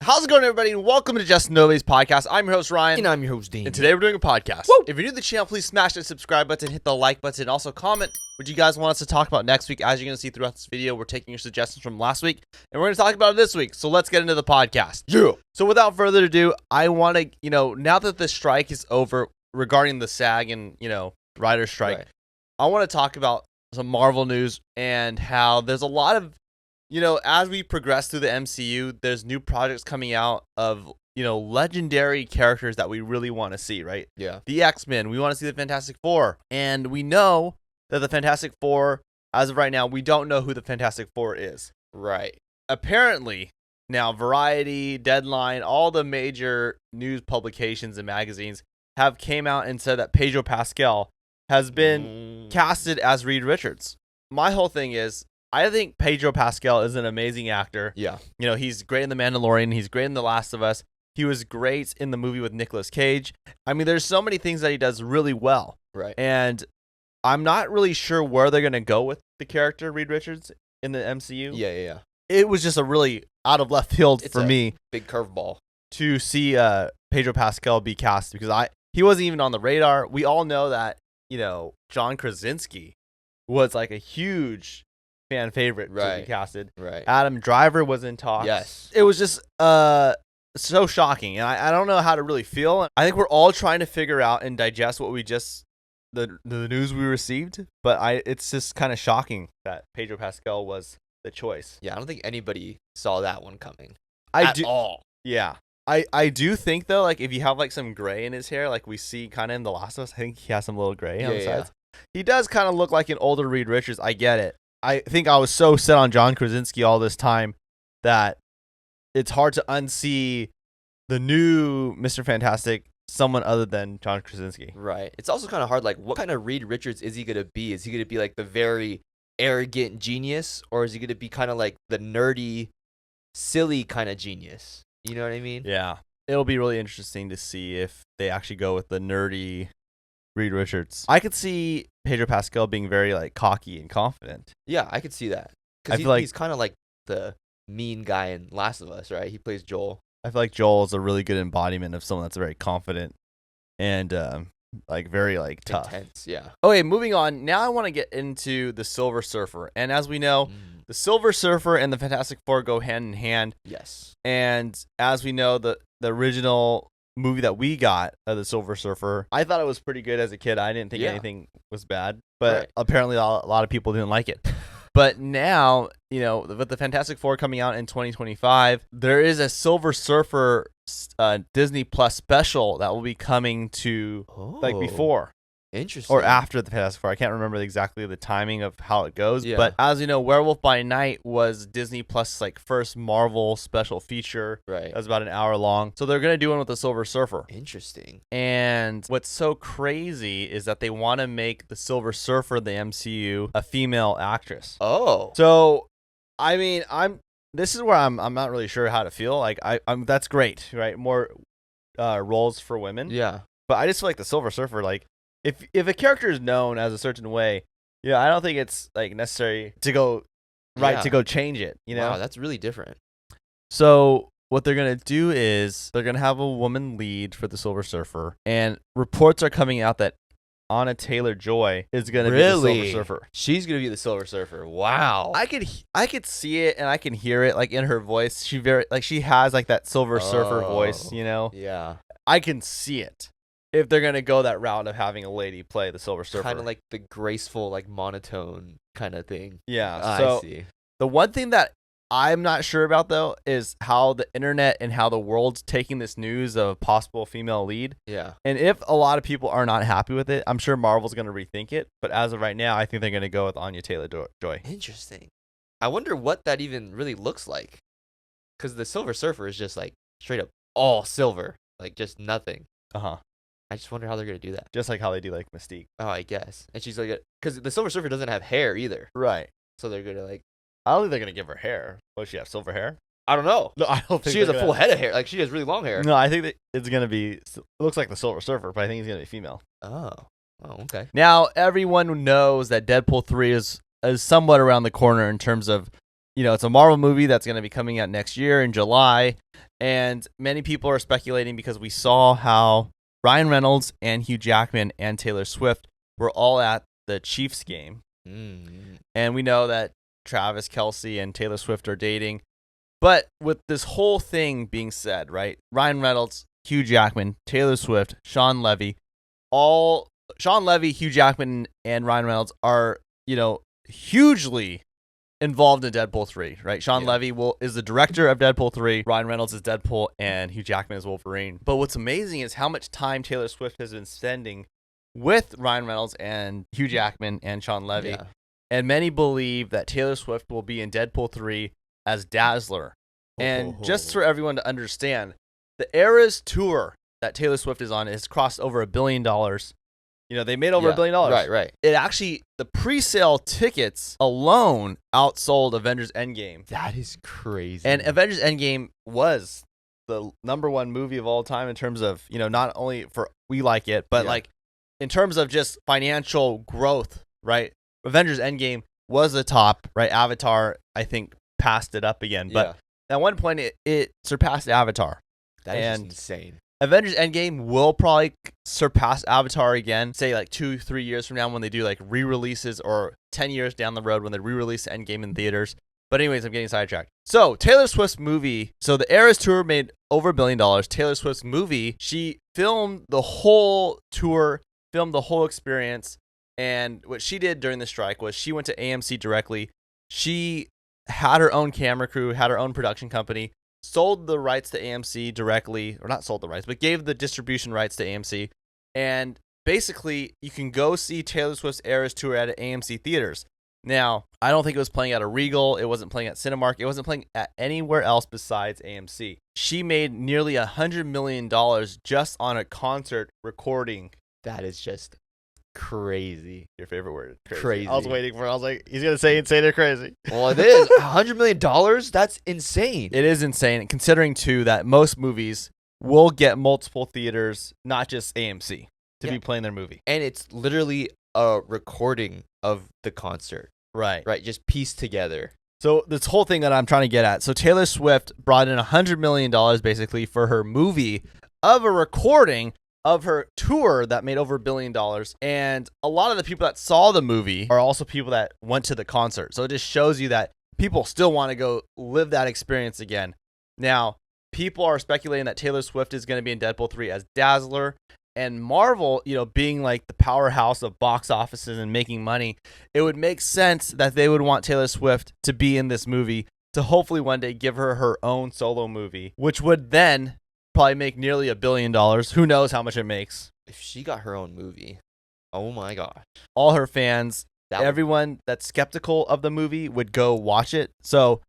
How's it going, everybody? And welcome to Just Nobody's podcast. I'm your host, Ryan. And I'm your host, Dean. And today we're doing a podcast. Woo! If you're new to the channel, please smash that subscribe button, hit the like button, and also comment what you guys want us to talk about next week. As you're going to see throughout this video, we're taking your suggestions from last week, and we're going to talk about it this week. So let's get into the podcast. Yeah. So without further ado, I want to, now that the strike is over regarding the SAG and, writer's strike, Right. I want to talk about some Marvel news and how there's a lot of, as we progress through the MCU, there's new projects coming out of, legendary characters that we really want to see, right? Yeah. The X-Men, we want to see the Fantastic Four. And we know that the Fantastic Four, as of right now, we don't know who the Fantastic Four is. Right. Apparently, now Variety, Deadline, all the major news publications and magazines have came out and said that Pedro Pascal has been casted as Reed Richards. My whole thing is, I think Pedro Pascal is an amazing actor. Yeah. He's great in The Mandalorian. He's great in The Last of Us. He was great in the movie with Nicolas Cage. I mean, there's so many things that he does really well. Right. And I'm not really sure where they're going to go with the character Reed Richards in the MCU. Yeah. It was just a really out of left field for me Big curveball. to see Pedro Pascal be cast because he wasn't even on the radar. We all know that, John Krasinski was like a huge fan favorite to be casted. Right. Adam Driver was in talks. Yes. It was just so shocking, and I don't know how to really feel. I think we're all trying to figure out and digest what we just the news we received, but it's just kind of shocking that Pedro Pascal was the choice. Yeah, I don't think anybody saw that one coming. At all. Yeah. I do think though, like if you have like some gray in his hair, like we see kind of in The Last of Us, I think he has some little gray on the sides. He does kind of look like an older Reed Richards. I get it. I think I was so set on John Krasinski all this time that it's hard to unsee the new Mr. Fantastic someone other than John Krasinski. Right. It's also kind of hard. Like, what kind of Reed Richards is he going to be? Is he going to be like the very arrogant genius, or is he going to be kind of like the nerdy, silly kind of genius? You know what I mean? Yeah. It'll be really interesting to see if they actually go with the nerdy Reed Richards. I could see Pedro Pascal being very like cocky and confident. Yeah, I could see that. I Because feel like he's kind of like the mean guy in Last of Us, right? He plays Joel. I feel like Joel is a really good embodiment of someone that's very confident and very like tough. Intense, yeah. Okay, moving on. Now I want to get into the Silver Surfer. And as we know, the Silver Surfer and the Fantastic Four go hand in hand. Yes. And as we know, the original movie that we got of the Silver Surfer, I thought it was pretty good as a kid. I didn't think anything was bad, but apparently a lot of people didn't like it. But now, with the Fantastic Four coming out in 2025, there is a Silver Surfer Disney Plus special that will be coming to before. Interesting. Or after the Fantastic Four. I can't remember exactly the timing of how it goes. Yeah. But as you know, Werewolf by Night was Disney Plus' first Marvel special feature. Right. That was about an hour long. So they're going to do one with the Silver Surfer. Interesting. And what's so crazy is that they want to make the Silver Surfer, the MCU, a female actress. Oh. So, I mean, this is where I'm not really sure how to feel. Like, I'm that's great, right? More roles for women. Yeah. But I just feel like the Silver Surfer, like, if a character is known as a certain way, I don't think it's like necessary to go to go change it. Wow, that's really different. So what they're gonna do is they're gonna have a woman lead for the Silver Surfer, and reports are coming out that Anna Taylor-Joy is gonna be the Silver Surfer. She's gonna be the Silver Surfer. Wow. I could see it and I can hear it like in her voice. She has like that Silver Surfer voice. Yeah. I can see it. If they're going to go that route of having a lady play the Silver Surfer. Kind of like the graceful, like monotone kind of thing. Yeah. So I see. The one thing that I'm not sure about, though, is how the internet and how the world's taking this news of a possible female lead. Yeah. And if a lot of people are not happy with it, I'm sure Marvel's going to rethink it. But as of right now, I think they're going to go with Anya Taylor-Joy. Interesting. I wonder what that even really looks like. Because the Silver Surfer is just like straight up all silver. Like just nothing. Uh-huh. I just wonder how they're going to do that. Just like how they do like Mystique. Oh, I guess. And she's like, because the Silver Surfer doesn't have hair either. Right. So they're going to like. I don't think they're going to give her hair. What, does she have silver hair? I don't know. No, I don't think she has a full head of hair. Like she has really long hair. No, I think that it's going to be, it looks like the Silver Surfer, but I think he's going to be female. Oh, okay. Now, everyone knows that Deadpool 3 is somewhat around the corner in terms of, it's a Marvel movie that's going to be coming out next year in July. And many people are speculating because we saw how Ryan Reynolds and Hugh Jackman and Taylor Swift were all at the Chiefs game. And we know that Travis Kelce and Taylor Swift are dating. But with this whole thing being said, right? Ryan Reynolds, Hugh Jackman, Taylor Swift, Sean Levy, Hugh Jackman, and Ryan Reynolds are, hugely involved in Deadpool 3, right? Sean Levy is the director of Deadpool 3. Ryan Reynolds is Deadpool, and Hugh Jackman is Wolverine. But what's amazing is how much time Taylor Swift has been spending with Ryan Reynolds and Hugh Jackman and Sean Levy. Yeah. And many believe that Taylor Swift will be in Deadpool 3 as Dazzler. And just for everyone to understand, the Eras tour that Taylor Swift is on has crossed over $1 billion. They made over $1 billion. Right. It actually, the pre-sale tickets alone outsold Avengers Endgame. That is crazy. And Avengers Endgame was the #1 movie of all time in terms of, not only for we like it, but like in terms of just financial growth, right? Avengers Endgame was the top, right? Avatar, I think, passed it up again. But at one point, it surpassed Avatar. That is insane. Avengers Endgame will probably surpass Avatar again, say like 2-3 years from now when they do like re-releases, or 10 years down the road when they re-release Endgame in theaters. But anyways, I'm getting sidetracked. So Taylor Swift's movie, so the Eras Tour made over $1 billion. Taylor Swift's movie, she filmed the whole tour, filmed the whole experience. And what she did during the strike was she went to AMC directly. She had her own camera crew, had her own production company, sold the rights to AMC directly, or not sold the rights, but gave the distribution rights to AMC. And basically, you can go see Taylor Swift's Eras Tour at AMC theaters. Now, I don't think it was playing at a Regal. It wasn't playing at Cinemark. It wasn't playing at anywhere else besides AMC. She made nearly $100 million just on a concert recording. That is just crazy. Your favorite word? Crazy. I was waiting for it. I was like, he's going to say insane or crazy. Well, it is. $100 million? That's insane. It is insane, considering, too, that most movies will get multiple theaters, not just AMC, to be playing their movie. And it's literally a recording of the concert. Right. Just pieced together. So this whole thing that I'm trying to get at. So Taylor Swift brought in $100 million basically for her movie of a recording of her tour that made over $1 billion. And a lot of the people that saw the movie are also people that went to the concert. So it just shows you that people still want to go live that experience again. Now, people are speculating that Taylor Swift is going to be in Deadpool 3 as Dazzler. And Marvel, being like the powerhouse of box offices and making money, it would make sense that they would want Taylor Swift to be in this movie to hopefully one day give her her own solo movie, which would then probably make nearly $1 billion. Who knows how much it makes? If she got her own movie, oh my gosh. All her fans, everyone that's skeptical of the movie would go watch it. So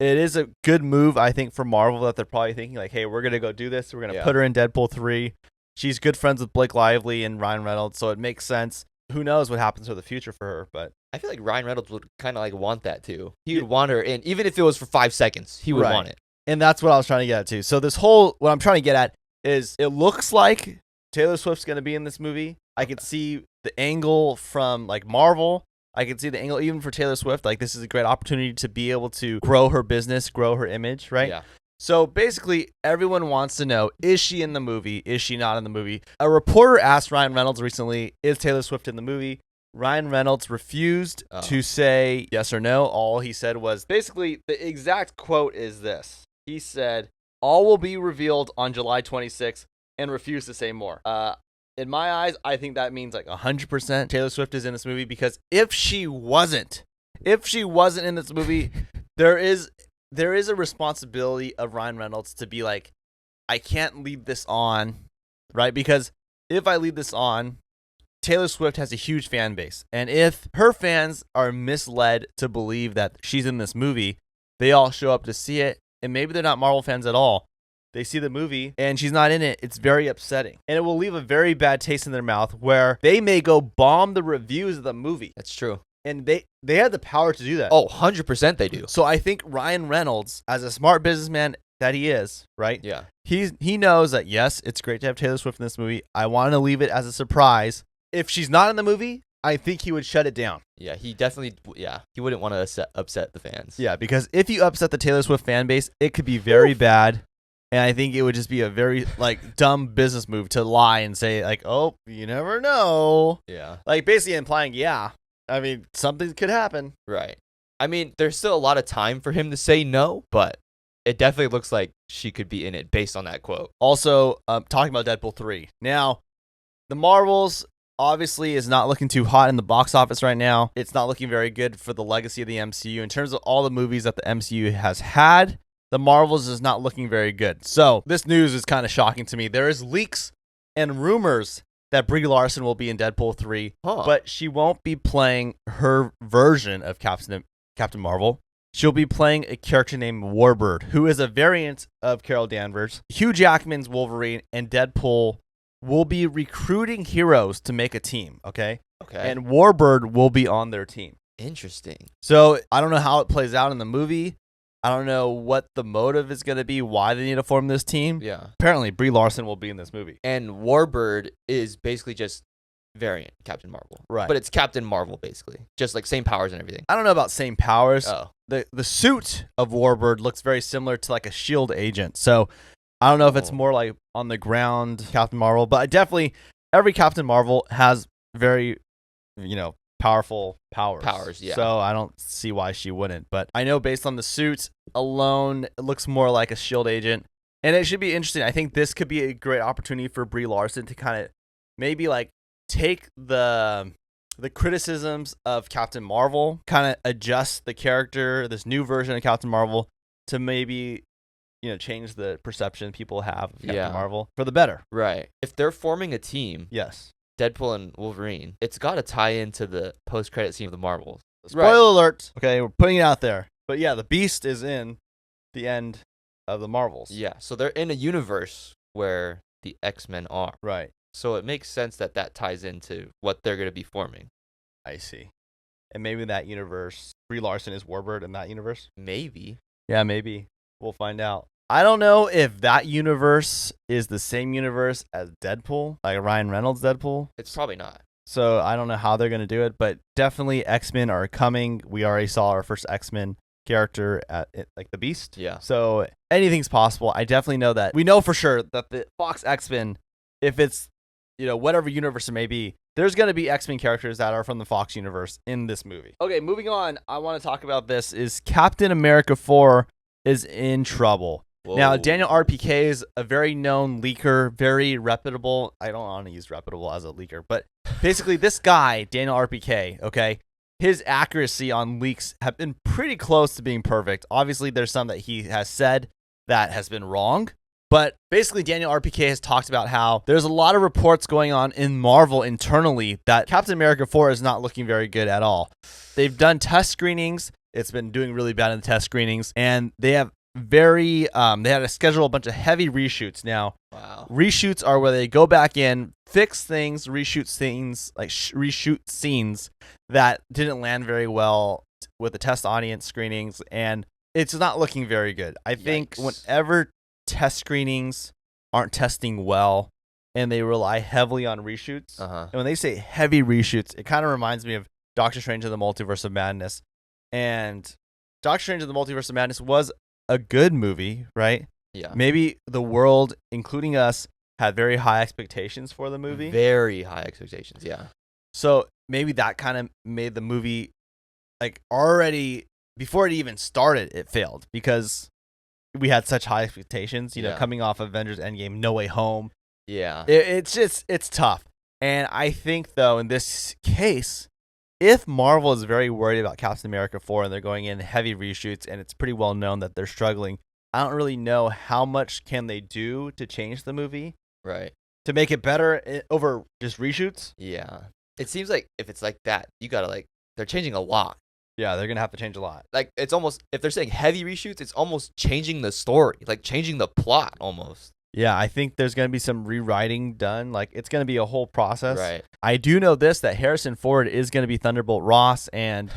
it is a good move, I think, for Marvel, that they're probably thinking like, hey, we're going to go do this. We're going to put her in Deadpool 3. She's good friends with Blake Lively and Ryan Reynolds, so it makes sense. Who knows what happens for the future for her, but I feel like Ryan Reynolds would kind of like want that too. He would want her in, even if it was for 5 seconds, he would want it. And that's what I was trying to get at too. So what I'm trying to get at is it looks like Taylor Swift's going to be in this movie. I could see the angle from like Marvel. I could see the angle even for Taylor Swift. Like, this is a great opportunity to be able to grow her business, grow her image, right? Yeah. So basically, everyone wants to know, is she in the movie? Is she not in the movie? A reporter asked Ryan Reynolds recently, is Taylor Swift in the movie? Ryan Reynolds refused to say yes or no. All he said was, basically, the exact quote is this. He said, all will be revealed on July 26th, and refused to say more. In my eyes, I think that means like 100% Taylor Swift is in this movie, because if she wasn't in this movie, there is a responsibility of Ryan Reynolds to be like, I can't leave this on, right? Because if I leave this on, Taylor Swift has a huge fan base. And if her fans are misled to believe that she's in this movie, they all show up to see it. And maybe they're not Marvel fans at all. They see the movie and she's not in it. It's very upsetting. And it will leave a very bad taste in their mouth, where they may go bomb the reviews of the movie. That's true. And they have the power to do that. Oh, 100% they do. So I think Ryan Reynolds, as a smart businessman that he is, right? Yeah. He knows that, yes, it's great to have Taylor Swift in this movie. I want to leave it as a surprise. If she's not in the movie, I think he would shut it down. Yeah, he definitely, he wouldn't want to upset the fans. Yeah, because if you upset the Taylor Swift fan base, it could be very bad. And I think it would just be a very like dumb business move to lie and say like, oh, you never know. Yeah. Like basically implying, I mean, something could happen. Right. I mean, there's still a lot of time for him to say no, but it definitely looks like she could be in it based on that quote. Also, talking about Deadpool 3. Now, the Marvels obviously is not looking too hot in the box office right now. It's not looking very good for the legacy of the MCU. In terms of all the movies that the MCU has had, the Marvels is not looking very good. So this news is kind of shocking to me. There is leaks and rumors that Brie Larson will be in Deadpool 3, but she won't be playing her version of Captain Marvel. She'll be playing a character named Warbird, who is a variant of Carol Danvers. Hugh Jackman's Wolverine and Deadpool will be recruiting heroes to make a team, okay? And Warbird will be on their team. Interesting. So I don't know how it plays out in the movie. I don't know what the motive is going to be, why they need to form this team. Yeah. Apparently, Brie Larson will be in this movie. And Warbird is basically just variant Captain Marvel. Right. But it's Captain Marvel, basically. Just like same powers and everything. I don't know about same powers. Oh. The suit of Warbird looks very similar to like a S.H.I.E.L.D. agent. So I don't know if it's more like on the ground Captain Marvel. But every Captain Marvel has very, powerful powers. Yeah. So I don't see why she wouldn't. But I know based on the suit alone, it looks more like a S.H.I.E.L.D. agent. And it should be interesting. I think this could be a great opportunity for Brie Larson to kind of maybe like take the criticisms of Captain Marvel, kind of adjust the character, this new version of Captain Marvel, to maybe, change the perception people have of Captain Marvel for the better. Right. If they're forming a team, yes, Deadpool and Wolverine, it's got to tie into the post-credit scene of the Marvels. Spoiler alert. Okay, we're putting it out there. But yeah, the Beast is in the end of the Marvels. Yeah, so they're in a universe where the X-Men are. Right. So it makes sense that ties into what they're going to be forming. I see. And maybe that universe, Brie Larson is Warbird in that universe? Maybe. Yeah, maybe. We'll find out. I don't know if that universe is the same universe as Deadpool, like Ryan Reynolds' Deadpool. It's probably not. So I don't know how they're going to do it, but definitely X-Men are coming. We already saw our first X-Men character at like the Beast. Yeah. So anything's possible. I definitely know that. We know for sure that the Fox X-Men, if it's, whatever universe it may be, there's going to be X-Men characters that are from the Fox universe in this movie. Okay, moving on. I want to talk about this is Captain America 4 is in trouble. Whoa. Now, Daniel RPK is a very known leaker, very reputable. I don't want to use reputable as a leaker, but basically this guy, Daniel RPK, okay, his accuracy on leaks have been pretty close to being perfect. Obviously, there's some that he has said that has been wrong, but basically Daniel RPK has talked about how there's a lot of reports going on in Marvel internally that Captain America 4 is not looking very good at all. They've done test screenings. It's been doing really bad in the test screenings, and they have they had to schedule a bunch of heavy reshoots. Now, reshoots are where they go back in, fix things, reshoot scenes that didn't land very well with the test audience screenings, and it's not looking very good. I think whenever test screenings aren't testing well and they rely heavily on reshoots, and when they say heavy reshoots, it kind of reminds me of Doctor Strange and the Multiverse of Madness. And Doctor Strange and the Multiverse of Madness was a good movie, right? Yeah. Maybe the world, including us, had very high expectations for the movie. Very high expectations, yeah. So maybe that kind of made the movie, like, already, before it even started, it failed. Because we had such high expectations, coming off Avengers Endgame, No Way Home. Yeah. It's tough. And I think, though, in this case, if Marvel is very worried about Captain America 4 and they're going in heavy reshoots and it's pretty well known that they're struggling, I don't really know how much can they do to change the movie. Right. To make it better over just reshoots. Yeah. It seems like if it's like that, you got to they're changing a lot. Yeah, they're going to have to change a lot. Like, it's almost, if they're saying heavy reshoots, it's almost changing the story, like changing the plot almost. Yeah, I think there's going to be some rewriting done. Like, it's going to be a whole process. Right. I do know that Harrison Ford is going to be Thunderbolt Ross. And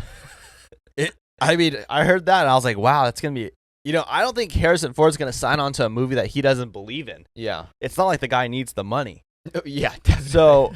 I heard that and I was like, wow, that's going to be, I don't think Harrison Ford's going to sign on to a movie that he doesn't believe in. Yeah. It's not like the guy needs the money. Yeah. So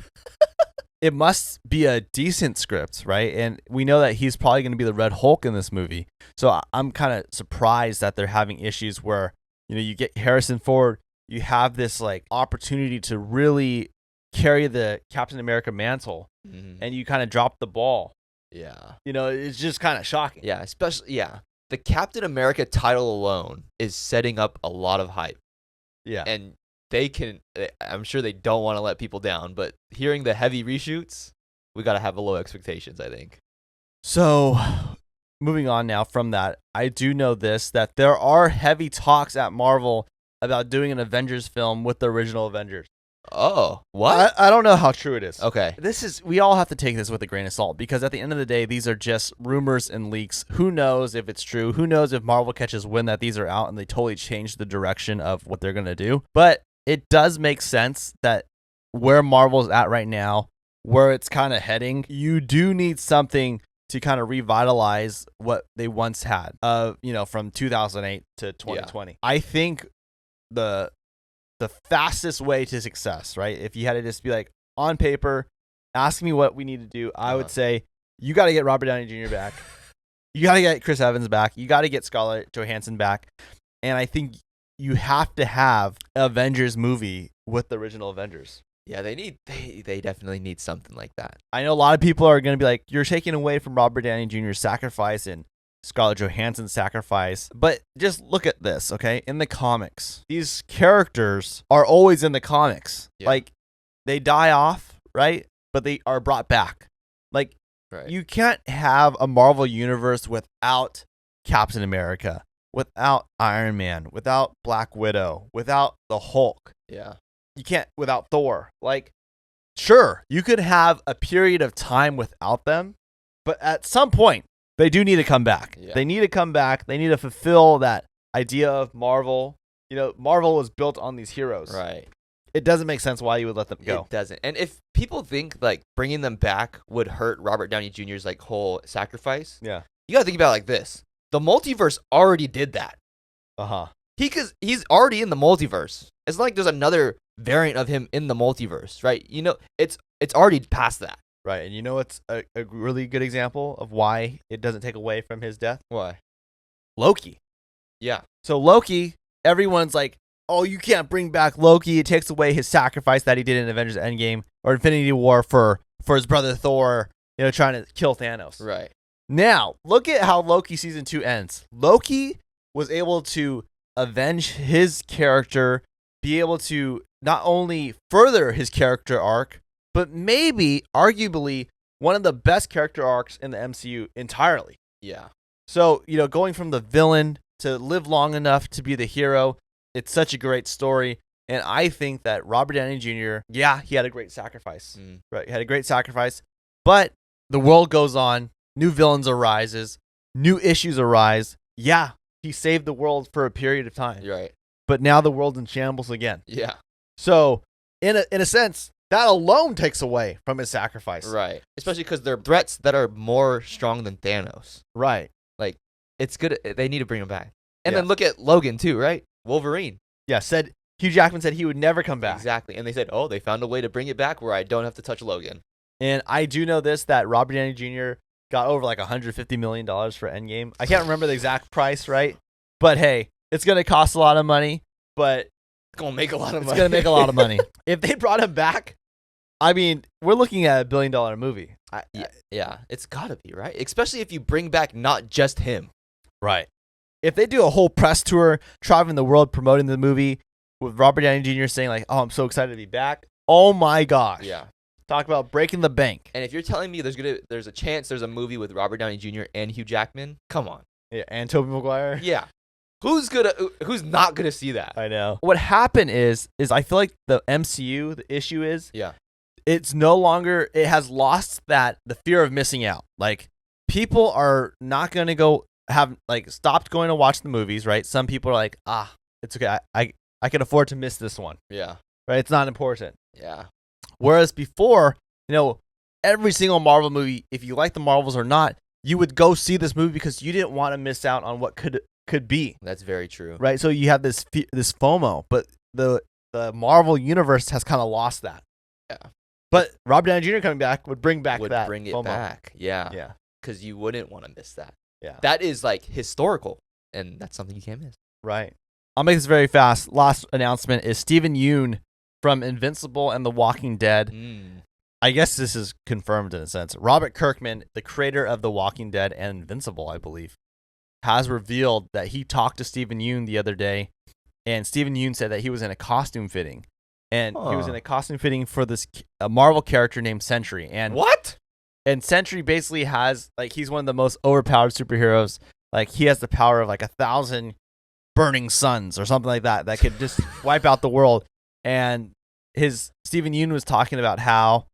it must be a decent script, right? And we know that he's probably going to be the Red Hulk in this movie. So I'm kind of surprised that they're having issues where You get Harrison Ford. You have this like opportunity to really carry the Captain America mantle, and you kind of drop the ball. Yeah. It's just kind of shocking. Yeah, especially the Captain America title alone is setting up a lot of hype. Yeah. And I'm sure they don't want to let people down, but hearing the heavy reshoots, we got to have low expectations, I think. So, moving on now from that, I do know that there are heavy talks at Marvel about doing an Avengers film with the original Avengers. Oh, what? I don't know how true it is. Okay. We all have to take this with a grain of salt, because at the end of the day, these are just rumors and leaks. Who knows if it's true? Who knows if Marvel catches wind that these are out and they totally change the direction of what they're going to do? But it does make sense that where Marvel's at right now, where it's kind of heading, you do need something to kind of revitalize what they once had, from 2008 to 2020. Yeah. I think the fastest way to success, right? If you had to just be like, on paper, ask me what we need to do, I would say you got to get Robert Downey Jr. back. You got to get Chris Evans back. You got to get Scarlett Johansson back. And I think you have to have an Avengers movie with the original Avengers. Yeah, they definitely need something like that. I know a lot of people are going to be like, you're taking away from Robert Downey Jr.'s sacrifice and Scarlett Johansson's sacrifice. But just look at this, okay? In the comics, these characters are always in the comics. Yeah. Like, they die off, right? But they are brought back. Like, You can't have a Marvel universe without Captain America, without Iron Man, without Black Widow, without the Hulk. Yeah. You can't without Thor. Like, sure, you could have a period of time without them, but at some point, they do need to come back. Yeah. They need to come back. They need to fulfill that idea of Marvel. Marvel was built on these heroes. Right. It doesn't make sense why you would let them go. It doesn't. And if people think like bringing them back would hurt Robert Downey Jr.'s like whole sacrifice, yeah, you gotta think about it like this: the multiverse already did that. Because he's already in the multiverse. It's not like there's another variant of him in the multiverse, right? It's already past that. Right, and what's a really good example of why it doesn't take away from his death? Why? Loki. Yeah. So Loki, everyone's like, oh, you can't bring back Loki. It takes away his sacrifice that he did in Avengers Endgame or Infinity War for his brother Thor, trying to kill Thanos. Right. Now, look at how Loki Season 2 ends. Loki was able to avenge his character, be able to not only further his character arc, but maybe, arguably, one of the best character arcs in the MCU entirely. Yeah. So, going from the villain to live long enough to be the hero, it's such a great story. And I think that Robert Downey Jr., he had a great sacrifice. Right? He had a great sacrifice. But the world goes on. New villains arises. New issues arise. Yeah, he saved the world for a period of time. Right. But now the world's in shambles again. Yeah. So, in a sense, that alone takes away from his sacrifice. Right. Especially because they're threats that are more strong than Thanos. Right. Like, it's good. They need to bring him back. And then look at Logan, too, right? Wolverine. Yeah, Hugh Jackman said he would never come back. Exactly. And they said, they found a way to bring it back where I don't have to touch Logan. And I do know that Robert Downey Jr. got over like $150 million for Endgame. I can't remember the exact price, right? But hey, it's going to cost a lot of money, but it's going to make a lot of money. It's going to make a lot of money. If they brought him back, I mean, we're looking at $1 billion movie. Yeah, it's got to be, right? Especially if you bring back not just him. Right. If they do a whole press tour, traveling the world promoting the movie with Robert Downey Jr. saying like, oh, I'm so excited to be back. Oh my gosh. Yeah. Talk about breaking the bank. And if you're telling me there's a chance there's a movie with Robert Downey Jr. and Hugh Jackman, come on. Yeah, and Tobey Maguire. Yeah. Who's not gonna see that? I know. What happened is I feel like the MCU, the issue is, it's no longer, it has lost the fear of missing out. Like, people are not gonna stopped going to watch the movies, right? Some people are like, it's okay. I can afford to miss this one. Yeah. Right? It's not important. Yeah. Whereas before, every single Marvel movie, if you like the Marvels or not, you would go see this movie because you didn't want to miss out on what could be. That's very true. Right? So you have this FOMO, but the Marvel universe has kind of lost that. Yeah. But Robert Downey Jr. coming back would bring back would that bring it FOMO. back. Yeah. Yeah. Because you wouldn't want to miss that. Yeah. That is like historical, and that's something you can't miss. Right. I'll make this very fast. Last announcement is Steven Yeun from Invincible and The Walking Dead. I guess this is confirmed in a sense. Robert Kirkman, the creator of The Walking Dead and Invincible, I believe, has revealed that he talked to Steven Yeun the other day, and Steven Yeun said that he was in a costume fitting. And he was in a costume fitting for a Marvel character named Sentry. And what? And Sentry basically has, like, he's one of the most overpowered superheroes. Like, he has the power of, like, 1,000 burning suns or something like that could just wipe out the world. And Steven Yeun was talking about how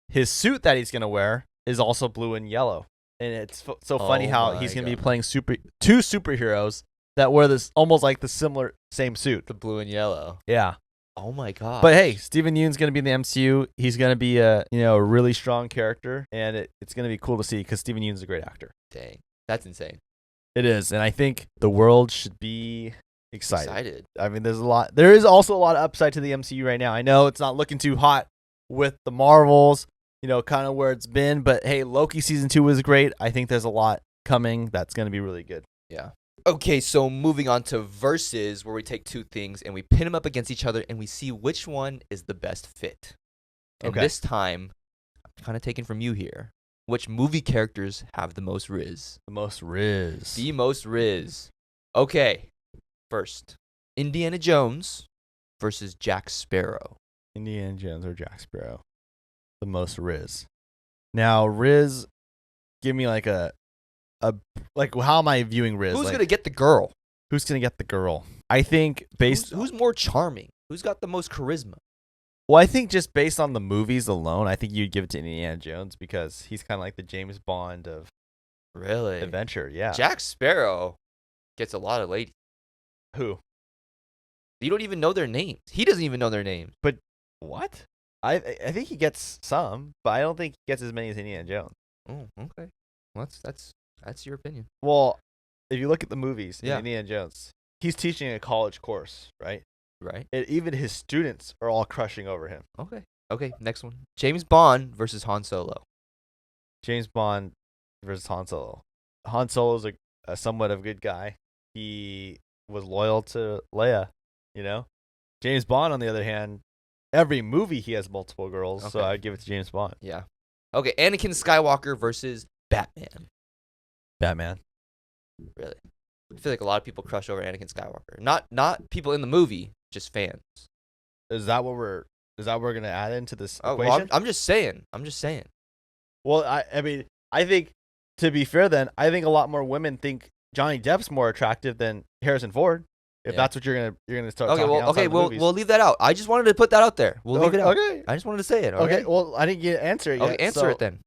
his suit that he's going to wear is also blue and yellow. And it's so funny how he's going to be playing two superheroes that wear this almost like the same suit. The blue and yellow. Yeah. Oh my god! But hey, Steven Yeun's going to be in the MCU. He's going to be a really strong character, and it's going to be cool to see because Steven Yeun's a great actor. Dang, that's insane. It is, and I think the world should be excited. I mean, there is also a lot of upside to the MCU right now. I know it's not looking too hot with the Marvels, kind of where it's been, but hey, Loki season 2 was great. I think there's a lot coming that's going to be really good. Yeah. Okay, so moving on to versus, where we take two things and we pin them up against each other and we see which one is the best fit. And this time, I'm kind of taking from you here. Which movie characters have the most riz? The most riz. The most riz. Okay, first, Indiana Jones versus Jack Sparrow. Indiana Jones or Jack Sparrow. The most riz. Now, riz, give me like how am I viewing riz? Who's gonna get the girl? Who's gonna get the girl? I think who's more charming? Who's got the most charisma? Well, I think just based on the movies alone, I think you'd give it to Indiana Jones because he's kind of like the James Bond of adventure. Yeah. Jack Sparrow gets a lot of ladies. Who? You don't even know their names. He doesn't even know their names. But what? I think he gets some, but I don't think he gets as many as Indiana Jones. Oh, okay. Well, that's your opinion. Well, if you look at the movies in Indiana Jones, he's teaching a college course, right? Right. Even his students are all crushing over him. Okay, next one. James Bond versus Han Solo. James Bond versus Han Solo. Han Solo's a somewhat of a good guy. He was loyal to Leia, James Bond, on the other hand, every movie he has multiple girls, so I'd give it to James Bond. Yeah. Okay, Anakin Skywalker versus Batman. Batman. Really? I feel like a lot of people crush over Anakin Skywalker. Not people in the movie, just fans. Is that what we're gonna add into this equation? Well, I'm just saying. Well, I mean, I think, to be fair, then I think a lot more women think Johnny Depp's more attractive than Harrison Ford. If that's what you're gonna start. We'll leave that out. I just wanted to put that out there. We'll leave it out. Okay. I just wanted to say it. Okay. Well, I didn't get to answer it yet. Okay, answer it then.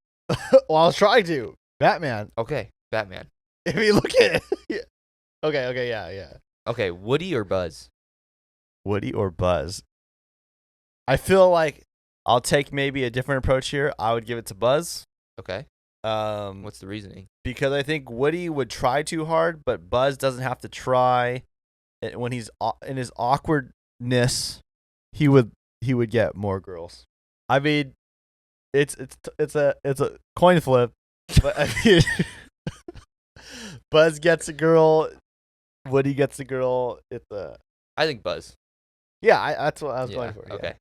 Well, I'll try to. Batman. Okay, Batman. If you look at it. Okay, yeah. Okay, Woody or Buzz? Woody or Buzz? I feel like I'll take maybe a different approach here. I would give it to Buzz. Okay. What's the reasoning? Because I think Woody would try too hard, but Buzz doesn't have to try. When he's in his awkwardness, he would get more girls. I mean, it's a coin flip, but I mean, Buzz gets a girl, Woody gets a girl. I think Buzz. Yeah, that's what I was going for. Okay.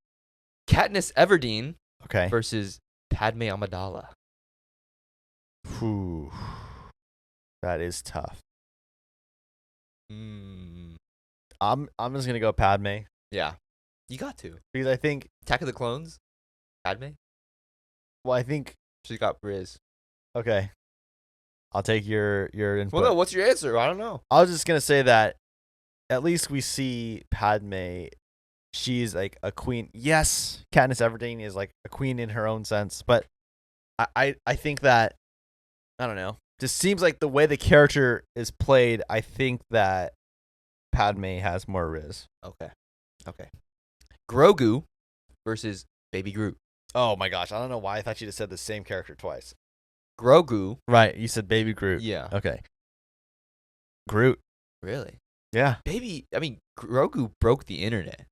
Katniss Everdeen. Okay. Versus Padme Amidala. Whew. That is tough. I'm just gonna go Padme. Yeah, you got to, because I think Attack of the Clones, Padme. Well, I think she's got Riz. Okay, I'll take your input. Well, no, what's your answer? I don't know. I was just gonna say that at least we see Padme. She's like a queen. Yes, Katniss Everdeen is like a queen in her own sense, but I think that, I don't know. Just seems like the way the character is played, I think that Padme has more riz. Okay. Grogu versus Baby Groot. Oh my gosh, I don't know why I thought you just said the same character twice. Grogu. Right, you said Baby Groot. Yeah. Okay. Groot. Really? Yeah. Grogu broke the internet.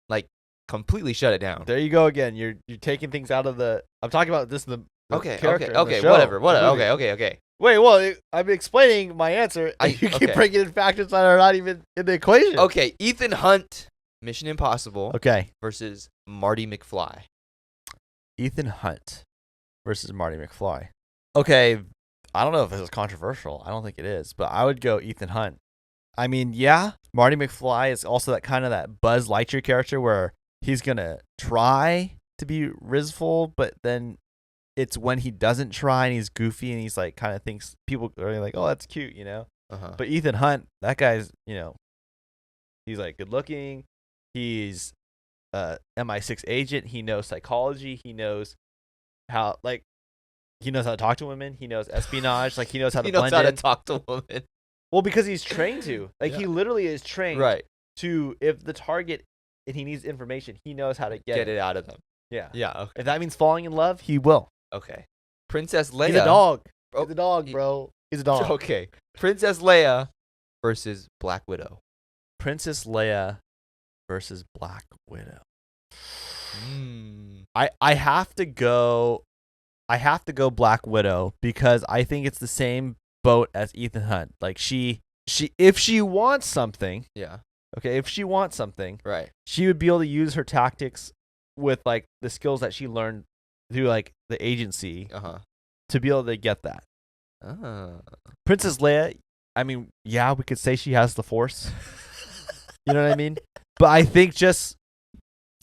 Like, completely shut it down. There you go again. You're taking things out of the. I'm talking about this the Okay, character. whatever. Okay. Wait, well, I'm explaining my answer, and you keep bringing in factors that are not even in the equation. Okay, Ethan Hunt, Mission Impossible. Okay. Versus Marty McFly. Ethan Hunt versus Marty McFly. Okay, I don't know if this is controversial. I don't think it is, but I would go Ethan Hunt. I mean, yeah, Marty McFly is also that kind of that Buzz Lightyear character where he's gonna try to be risful, but then it's when he doesn't try and he's goofy and he's like kind of thinks people are like, oh, that's cute, you know. But Ethan Hunt, that guy's, you know, he's like good looking. He's MI6 agent. He knows psychology. He knows how to talk to women. He knows espionage. Like he knows how to blend in. He knows how to talk to women. Well, because he's trained to. Like he literally is trained to, if the target and he needs information, he knows how to get it out of them. Yeah. Yeah. Okay. If that means falling in love, he will. Okay. Princess Leia. He's a dog. He's a dog, bro. He's a dog. Okay. Princess Leia versus Black Widow. Princess Leia versus Black Widow. I have to go Black Widow because I think it's the same boat as Ethan Hunt. Like she if she wants something, if she wants something, she would be able to use her tactics with like the skills that she learned through like the agency to be able to get that. Princess Leia, I mean, yeah, we could say she has the Force. You know what I mean? But I think just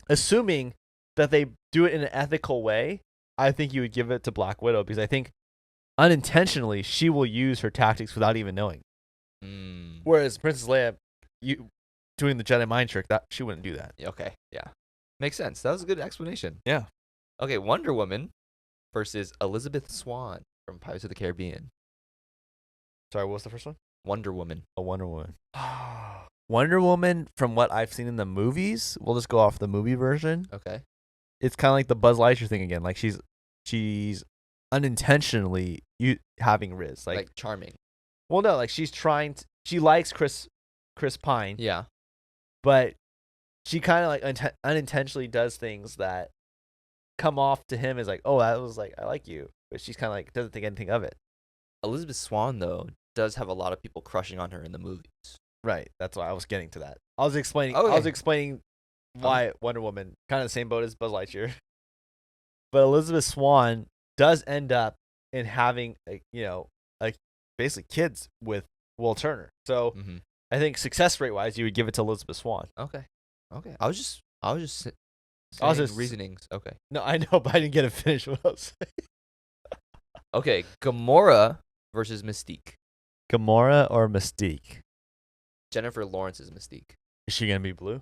assuming that they do it in an ethical way, I think you would give it to Black Widow because I think unintentionally she will use her tactics without even knowing. Whereas Princess Leia, doing the Jedi mind trick, that she wouldn't do that. Okay, yeah. Makes sense. That was a good explanation. Yeah. Okay, Wonder Woman versus Elizabeth Swann from Pirates of the Caribbean. Sorry, what was the first one? Wonder Woman. Oh, Wonder Woman. Wonder Woman, from what I've seen in the movies, we'll just go off the movie version. Okay. It's kind of like the Buzz Lightyear thing again. Like she's unintentionally having Riz. Like charming. Well, no, like she's trying to, she likes Chris Pine. Yeah. But she kind of like unintentionally does things that come off to him as like, oh, that was like, I like you. But she's kind of like, doesn't think anything of it. Elizabeth Swann, though, does have a lot of people crushing on her in the movies. Right. That's why I was getting to that. I was explaining why Wonder Woman, kind of the same boat as Buzz Lightyear. But Elizabeth Swann does end up in having, basically kids with Will Turner. So I think success rate wise, you would give it to Elizabeth Swann. Okay. I was just saying reasonings. Okay. No, I know, but I didn't get to finish what I was saying. Okay, Gamora versus Mystique. Gamora or Mystique? Jennifer Lawrence's Mystique. Is she gonna be blue?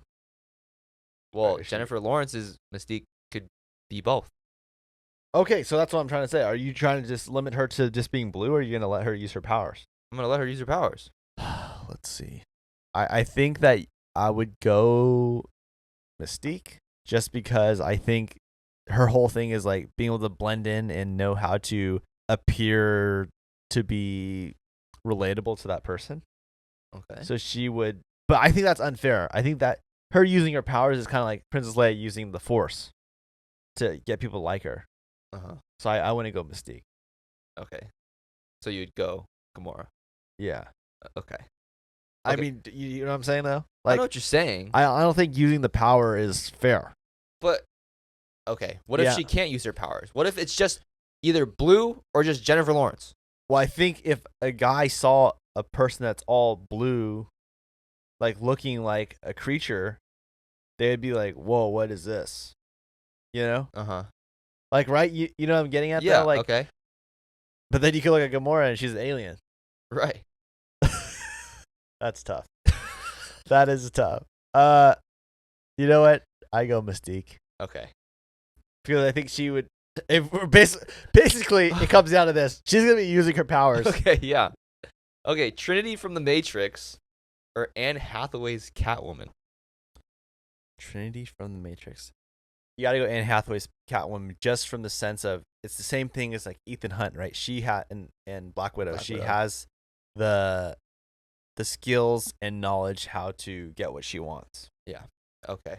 Well, Jennifer Lawrence's Mystique could be both. Okay, so that's what I'm trying to say. Are you trying to just limit her to just being blue, or are you gonna let her use her powers? I'm gonna let her use her powers. Let's see. I think that I would go Mystique just because I think her whole thing is like being able to blend in and know how to appear to be relatable to that person. Okay. So she would, but I think that's unfair. I think that her using her powers is kind of like Princess Leia using the Force to get people to like her. So I want to go Mystique. Okay. So you'd go Gamora. Yeah. Okay. I mean, you know what I'm saying though? Like, I know what you're saying. I don't think using the power is fair. But okay, what if she can't use her powers? What if it's just either blue or just Jennifer Lawrence? Well, I think if a guy saw a person that's all blue, like looking like a creature, they'd be like, "Whoa, what is this?" You know? Like, right? You know what I'm getting at? Yeah. Though? Like, okay. But then you could look at Gamora and she's an alien. Right. That's tough. That is tough. You know what? I go Mystique. Okay. Because I think she would. If we're basically, it comes down to this: she's gonna be using her powers. Okay. Yeah. Okay. Trinity from the Matrix, or Anne Hathaway's Catwoman. Trinity from the Matrix. You gotta go Anne Hathaway's Catwoman, just from the sense of it's the same thing as like Ethan Hunt, right? She had and Black Widow. She has the skills and knowledge how to get what she wants. Yeah. Okay.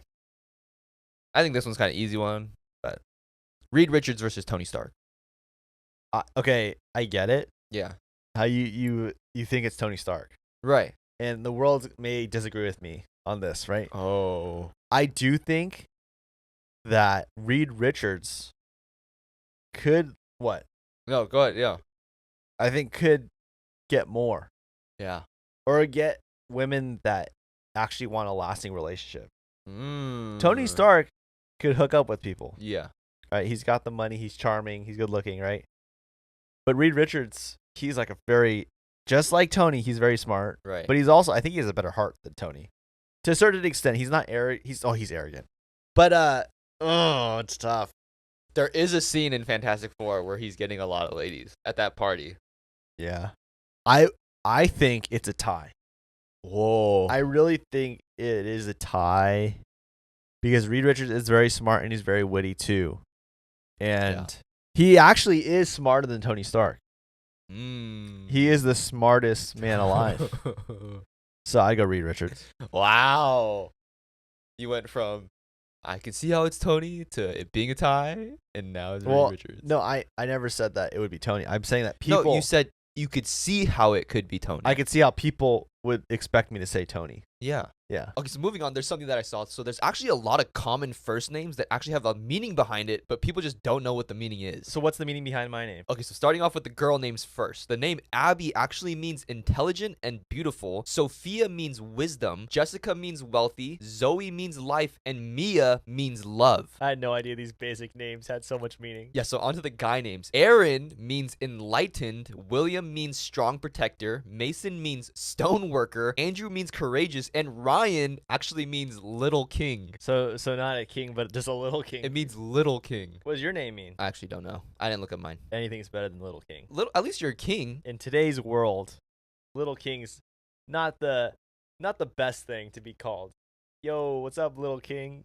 I think this one's kind of easy one, but Reed Richards versus Tony Stark. Okay, I get it. Yeah. how you think it's Tony Stark. Right. And the world may disagree with me on this, right? Oh. I do think that Reed Richards could what? No, go ahead. Yeah. I think could get more. Yeah. Or get women that actually want a lasting relationship. Mm. Tony Stark could hook up with people. Yeah. Right? He's got the money. He's charming. He's good looking, right? But Reed Richards, he's like a very, just like Tony, he's very smart. Right. But he's also, I think he has a better heart than Tony. To a certain extent, he's not arrogant. He's arrogant. But, it's tough. There is a scene in Fantastic Four where he's getting a lot of ladies at that party. Yeah. I think it's a tie. Whoa. I really think it is a tie because Reed Richards is very smart and he's very witty too. And he actually is smarter than Tony Stark. He is the smartest man alive. So I go Reed Richards. Wow. You went from I can see how it's Tony to it being a tie, and now it's Reed Richards. No, I never said that it would be Tony. I'm saying that people. No, you said you could see how it could be Tony. I could see how people would expect me to say Tony. Yeah. Yeah. Okay, so moving on, there's something that I saw. So there's actually a lot of common first names that actually have a meaning behind it, but people just don't know what the meaning is. So what's the meaning behind my name? Okay, so starting off with the girl names first. The name Abby actually means intelligent and beautiful. Sophia means wisdom. Jessica means wealthy. Zoe means life. And Mia means love. I had no idea these basic names had so much meaning. Yeah, so onto the guy names. Aaron means enlightened. William means strong protector. Mason means stone worker. Andrew means courageous. And Ryan actually means little king. So not a king, but just a little king. It means little king. What does your name mean? I actually don't know. I didn't look at mine. Anything's better than little king. At least you're a king. In today's world, little king's not the best thing to be called. Yo, what's up, little king?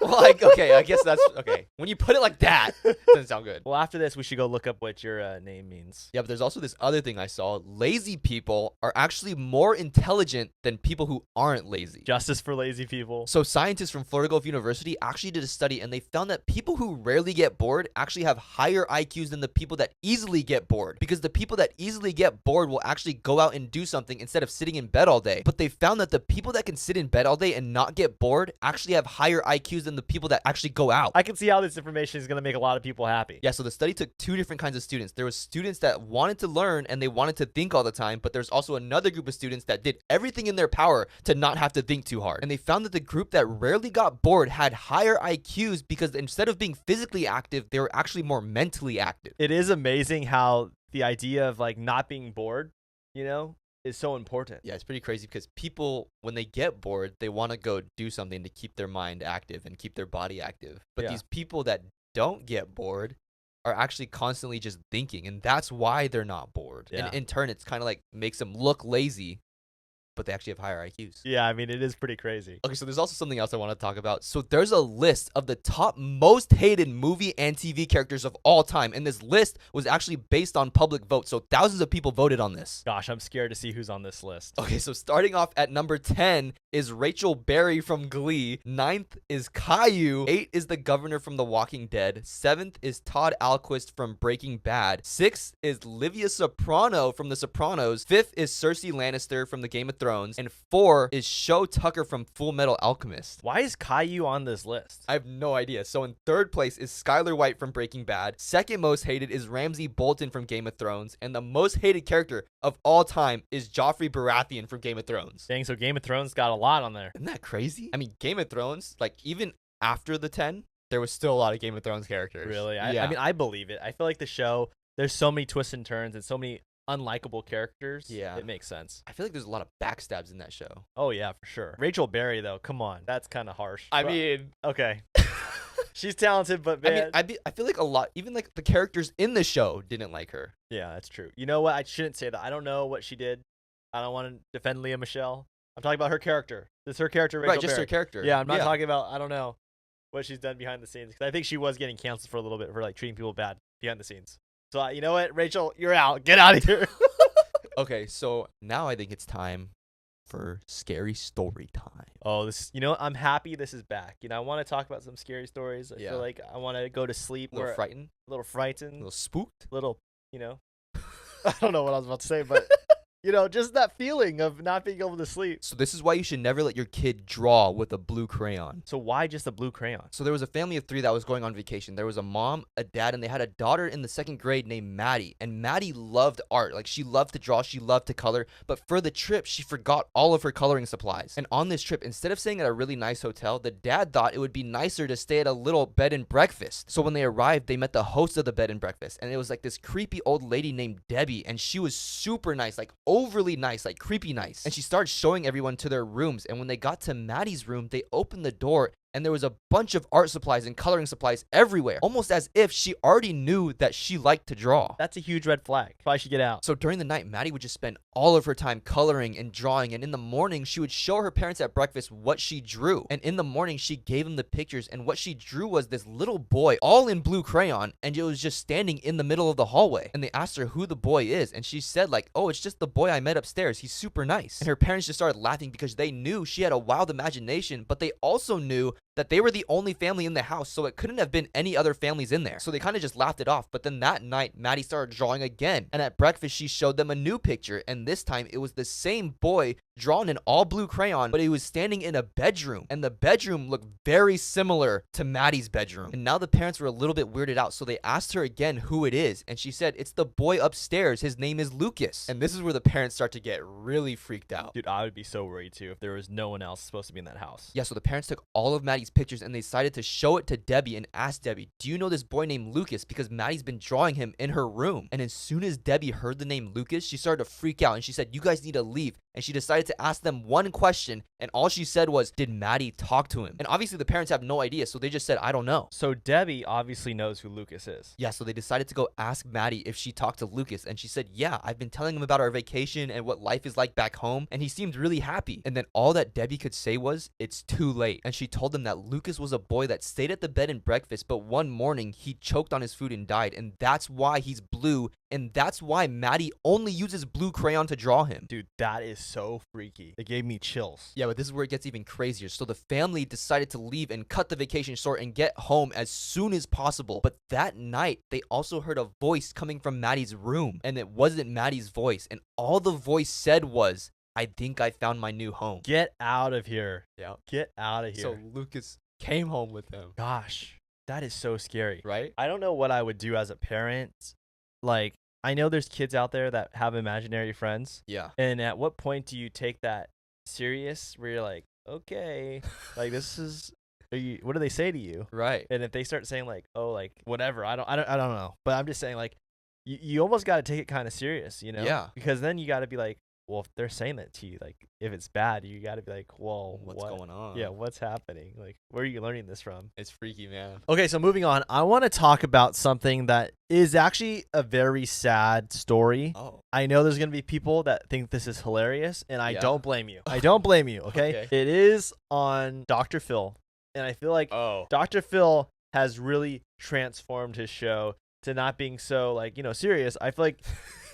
Well, okay, I guess that's okay. When you put it like that, it doesn't sound good. Well, after this, we should go look up what your name means. Yeah, but there's also this other thing I saw. Lazy people are actually more intelligent than people who aren't lazy. Justice for lazy people. So scientists from Florida Gulf University actually did a study, and they found that people who rarely get bored actually have higher IQs than the people that easily get bored. Because the people that easily get bored will actually go out and do something instead of sitting in bed all day. But they found that the people that can sit in bed all day and not get bored actually have higher IQs than the people that actually go out. I can see how this information is going to make a lot of people happy. Yeah, so the study took two different kinds of students. There was students that wanted to learn and they wanted to think all the time, but there's also another group of students that did everything in their power to not have to think too hard. And they found that the group that rarely got bored had higher IQs because instead of being physically active, they were actually more mentally active. It is amazing how the idea of like not being bored, is so important. Yeah, it's pretty crazy because people, when they get bored, they want to go do something to keep their mind active and keep their body active. But these people that don't get bored are actually constantly just thinking, and that's why they're not bored. Yeah. And in turn, it's kind of like makes them look lazy, but they actually have higher IQs. Yeah, I mean, it is pretty crazy. Okay, so there's also something else I want to talk about. So there's a list of the top most hated movie and TV characters of all time, and this list was actually based on public vote, so thousands of people voted on this. Gosh, I'm scared to see who's on this list. Okay, so starting off at number 10 is Rachel Berry from Glee. 9th is Caillou. 8 is the governor from The Walking Dead. 7th is Todd Alquist from Breaking Bad. 6th is Livia Soprano from The Sopranos. 5th is Cersei Lannister from the Game of Thrones. And 4 is Sho Tucker from Full Metal Alchemist. Why is Caillou on this list? I have no idea. So in 3rd place is Skylar White from Breaking Bad. 2nd most hated is Ramsay Bolton from Game of Thrones. And the most hated character of all time is Joffrey Baratheon from Game of Thrones. Dang, so Game of Thrones got a lot on there. Isn't that crazy? I mean, Game of Thrones, like even after the 10, there was still a lot of Game of Thrones characters. Really? Yeah. I mean, I believe it. I feel like the show, there's so many twists and turns and so many unlikable characters. Yeah. It makes sense. I feel like there's a lot of backstabs in that show. Oh, yeah, for sure. Rachel Berry, though, come on. That's kind of harsh. I mean... Okay. She's talented, but man. I feel like a lot, even like the characters in the show didn't like her. Yeah, that's true. You know what? I shouldn't say that. I don't know what she did. I don't want to defend Leah Michelle. I'm talking about her character. This is her character, Rachel Right, just Berry. her character. Yeah, I'm not talking about, I don't know what she's done behind the scenes. Because I think she was getting canceled for a little bit for like treating people bad behind the scenes. So, you know what? Rachel, you're out. Get out of here. Okay, so now I think it's time for scary story time. Oh, I'm happy this is back. I want to talk about some scary stories. I feel like I want to go to sleep. A little frightened. A little frightened. A little spooked. Little, I don't know what I was about to say, but just that feeling of not being able to sleep. So this is why you should never let your kid draw with a blue crayon. So why just a blue crayon? So there was a family of 3 that was going on vacation. There was a mom, a dad, and they had a daughter in the 2nd grade named Maddie. And Maddie loved art. Like, she loved to draw, she loved to color. But for the trip, she forgot all of her coloring supplies. And on this trip, instead of staying at a really nice hotel, the dad thought it would be nicer to stay at a little bed and breakfast. So when they arrived, they met the host of the bed and breakfast. And it was like this creepy old lady named Debbie. And she was super nice, like overly nice, like creepy nice. And she started showing everyone to their rooms. And when they got to Maddie's room, they opened the door and there was a bunch of art supplies and coloring supplies everywhere, almost as if she already knew that she liked to draw. That's a huge red flag. Probably should get out. So during the night, Maddie would just spend all of her time coloring and drawing, and in the morning, she would show her parents at breakfast what she drew. And in the morning, she gave them the pictures, and what she drew was this little boy, all in blue crayon, and it was just standing in the middle of the hallway. And they asked her who the boy is, and she said like, oh, it's just the boy I met upstairs. He's super nice. And her parents just started laughing because they knew she had a wild imagination, but they also knew that they were the only family in the house, so it couldn't have been any other families in there. So they kind of just laughed it off. But then that night, Maddie started drawing again. And at breakfast, she showed them a new picture. And this time, it was the same boy drawn in all blue crayon, but he was standing in a bedroom. And the bedroom looked very similar to Maddie's bedroom. And now the parents were a little bit weirded out. So they asked her again who it is. And she said, it's the boy upstairs. His name is Lucas. And this is where the parents start to get really freaked out. Dude, I would be so worried too if there was no one else supposed to be in that house. Yeah, so the parents took all of Maddie's pictures and they decided to show it to Debbie and ask Debbie, do you know this boy named Lucas? Because Maddie's been drawing him in her room. And as soon as Debbie heard the name Lucas, she started to freak out and she said, you guys need to leave. And she decided to ask them one question, and all she said was, did Maddie talk to him? And obviously the parents have no idea, so they just said, I don't know. So Debbie obviously knows who Lucas is. Yeah, so they decided to go ask Maddie if she talked to Lucas, and she said, yeah, I've been telling him about our vacation and what life is like back home, and he seemed really happy. And then all that Debbie could say was, it's too late. And she told them that Lucas was a boy that stayed at the bed and breakfast, but one morning he choked on his food and died, and that's why he's blue, and that's why Maddie only uses blue crayon to draw him. Dude, that is so freaky. It gave me chills. Yeah, but this is where it gets even crazier. So the family decided to leave and cut the vacation short and get home as soon as possible. But that night, they also heard a voice coming from Maddie's room. And it wasn't Maddie's voice. And all the voice said was, I think I found my new home. Get out of here. Yeah. Get out of here. So Lucas came home with them. Gosh, that is so scary. Right? I don't know what I would do as a parent. Like, I know there's kids out there that have imaginary friends. Yeah. And at what point do you take that serious where you're like, okay, like this is, what do they say to you? Right. And if they start saying like, oh, like whatever, I don't know. But I'm just saying like, you almost got to take it kind of serious, you know? Yeah. Because then you got to be like, well, if they're saying that to you, like if it's bad, you got to be like, well, what's going on? Yeah, what's happening? Like, where are you learning this from? It's freaky, man. Okay, so moving on, I want to talk about something that is actually a very sad story. Oh. I know there's going to be people that think this is hilarious, and I Yeah. don't blame you. I don't blame you, okay? Okay. It is on Dr.Phil, and I feel like Dr. Phil has really transformed his show to not being so, like, serious. I feel like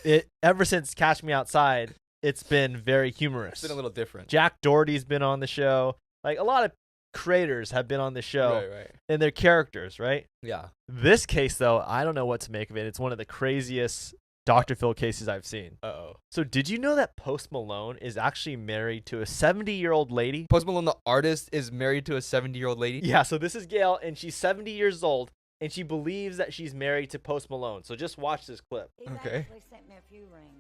it ever since Catch Me Outside, it's been very humorous. It's been a little different. Jack Doherty's been on the show. Like, a lot of creators have been on the show. Right. And they're characters, right? Yeah. This case, though, I don't know what to make of it. It's one of the craziest Dr. Phil cases I've seen. Uh-oh. So did you know that Post Malone is actually married to a 70-year-old lady? Post Malone, the artist, is married to a 70-year-old lady? Yeah, so this is Gail, and she's 70 years old, and she believes that she's married to Post Malone. So just watch this clip. He's actually sent me a few rings.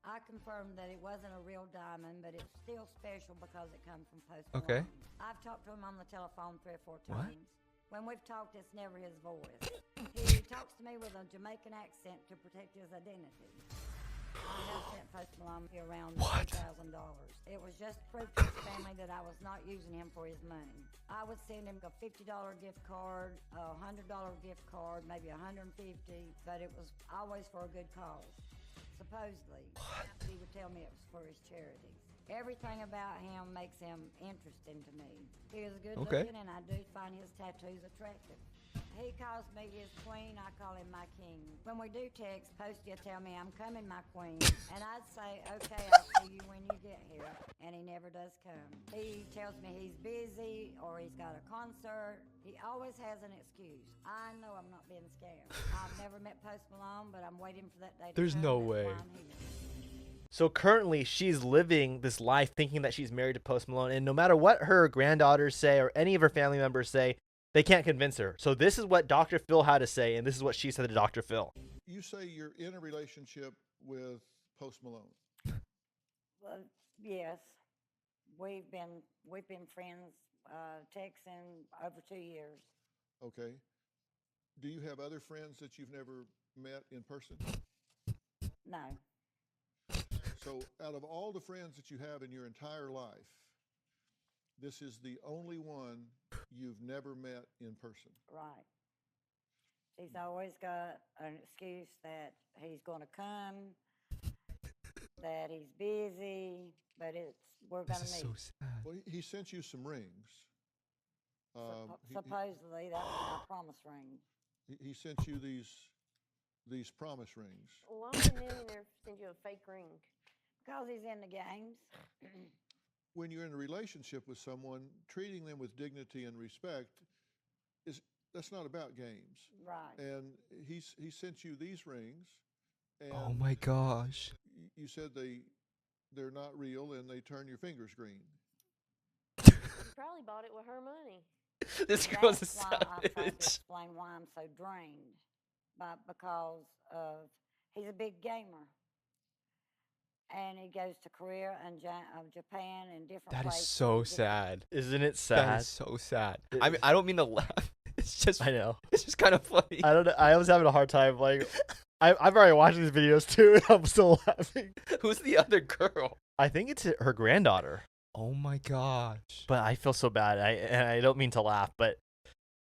I confirmed that it wasn't a real diamond, but it's still special because it comes from Post Malone. Okay. I've talked to him on the telephone 3 or 4 What? times. When we've talked, it's never his voice. He talks to me with a Jamaican accent to protect his identity. I have sent Post Malone around $2,000. It was just proof to his family that I was not using him for his money. I would send him a $50 gift card, a $100 gift card, maybe $150, but it was always for a good cause. Supposedly, he would tell me it was for his charities. Everything about him makes him interesting to me. He is good looking, and I do find his tattoos attractive. He calls me his queen, I call him my king. When we do text, Post will tell me I'm coming, my queen. And I'd say, okay, I'll see you when you get here. And he never does come. He tells me he's busy or he's got a concert. He always has an excuse. I know I'm not being scammed. I've never met Post Malone, but I'm waiting for that day to come. There's no way. So currently, she's living this life thinking that she's married to Post Malone. And no matter what her granddaughters say or any of her family members say, they can't convince her. So this is what Dr. Phil had to say, and this is what she said to Dr. Phil. You say you're in a relationship with Post Malone. Well, yes. We've been friends, texting over 2 years. Okay. Do you have other friends that you've never met in person? No. So out of all the friends that you have in your entire life, this is the only one you've never met in person. Right. He's always got an excuse that he's going to come, that he's busy, but we're going to meet. So sad. Well, he sent you some rings. Supposedly, that was my promise ring. He sent you these promise rings. Why would a millionaire send you a fake ring? Because he's in the games. When you're in a relationship with someone, treating them with dignity and respect that's not about games. Right. And he sent you these rings. And Oh my gosh. You said they're not real and they turn your fingers green. You probably bought it with her money. This girl's a That's why I tried to savage. explain why I'm so drained, because he's a big gamer, and he goes to Korea and Japan and different That places. is so sad. Isn't it That sad? is so sad. I mean, I don't mean to laugh. It's just, I know. it's just kind of funny. I don't know. I was having a hard time. Like, I've already watched these videos too, and I'm still laughing. Who's the other girl? I think it's her granddaughter. Oh my gosh. But I feel so bad. I don't mean to laugh, but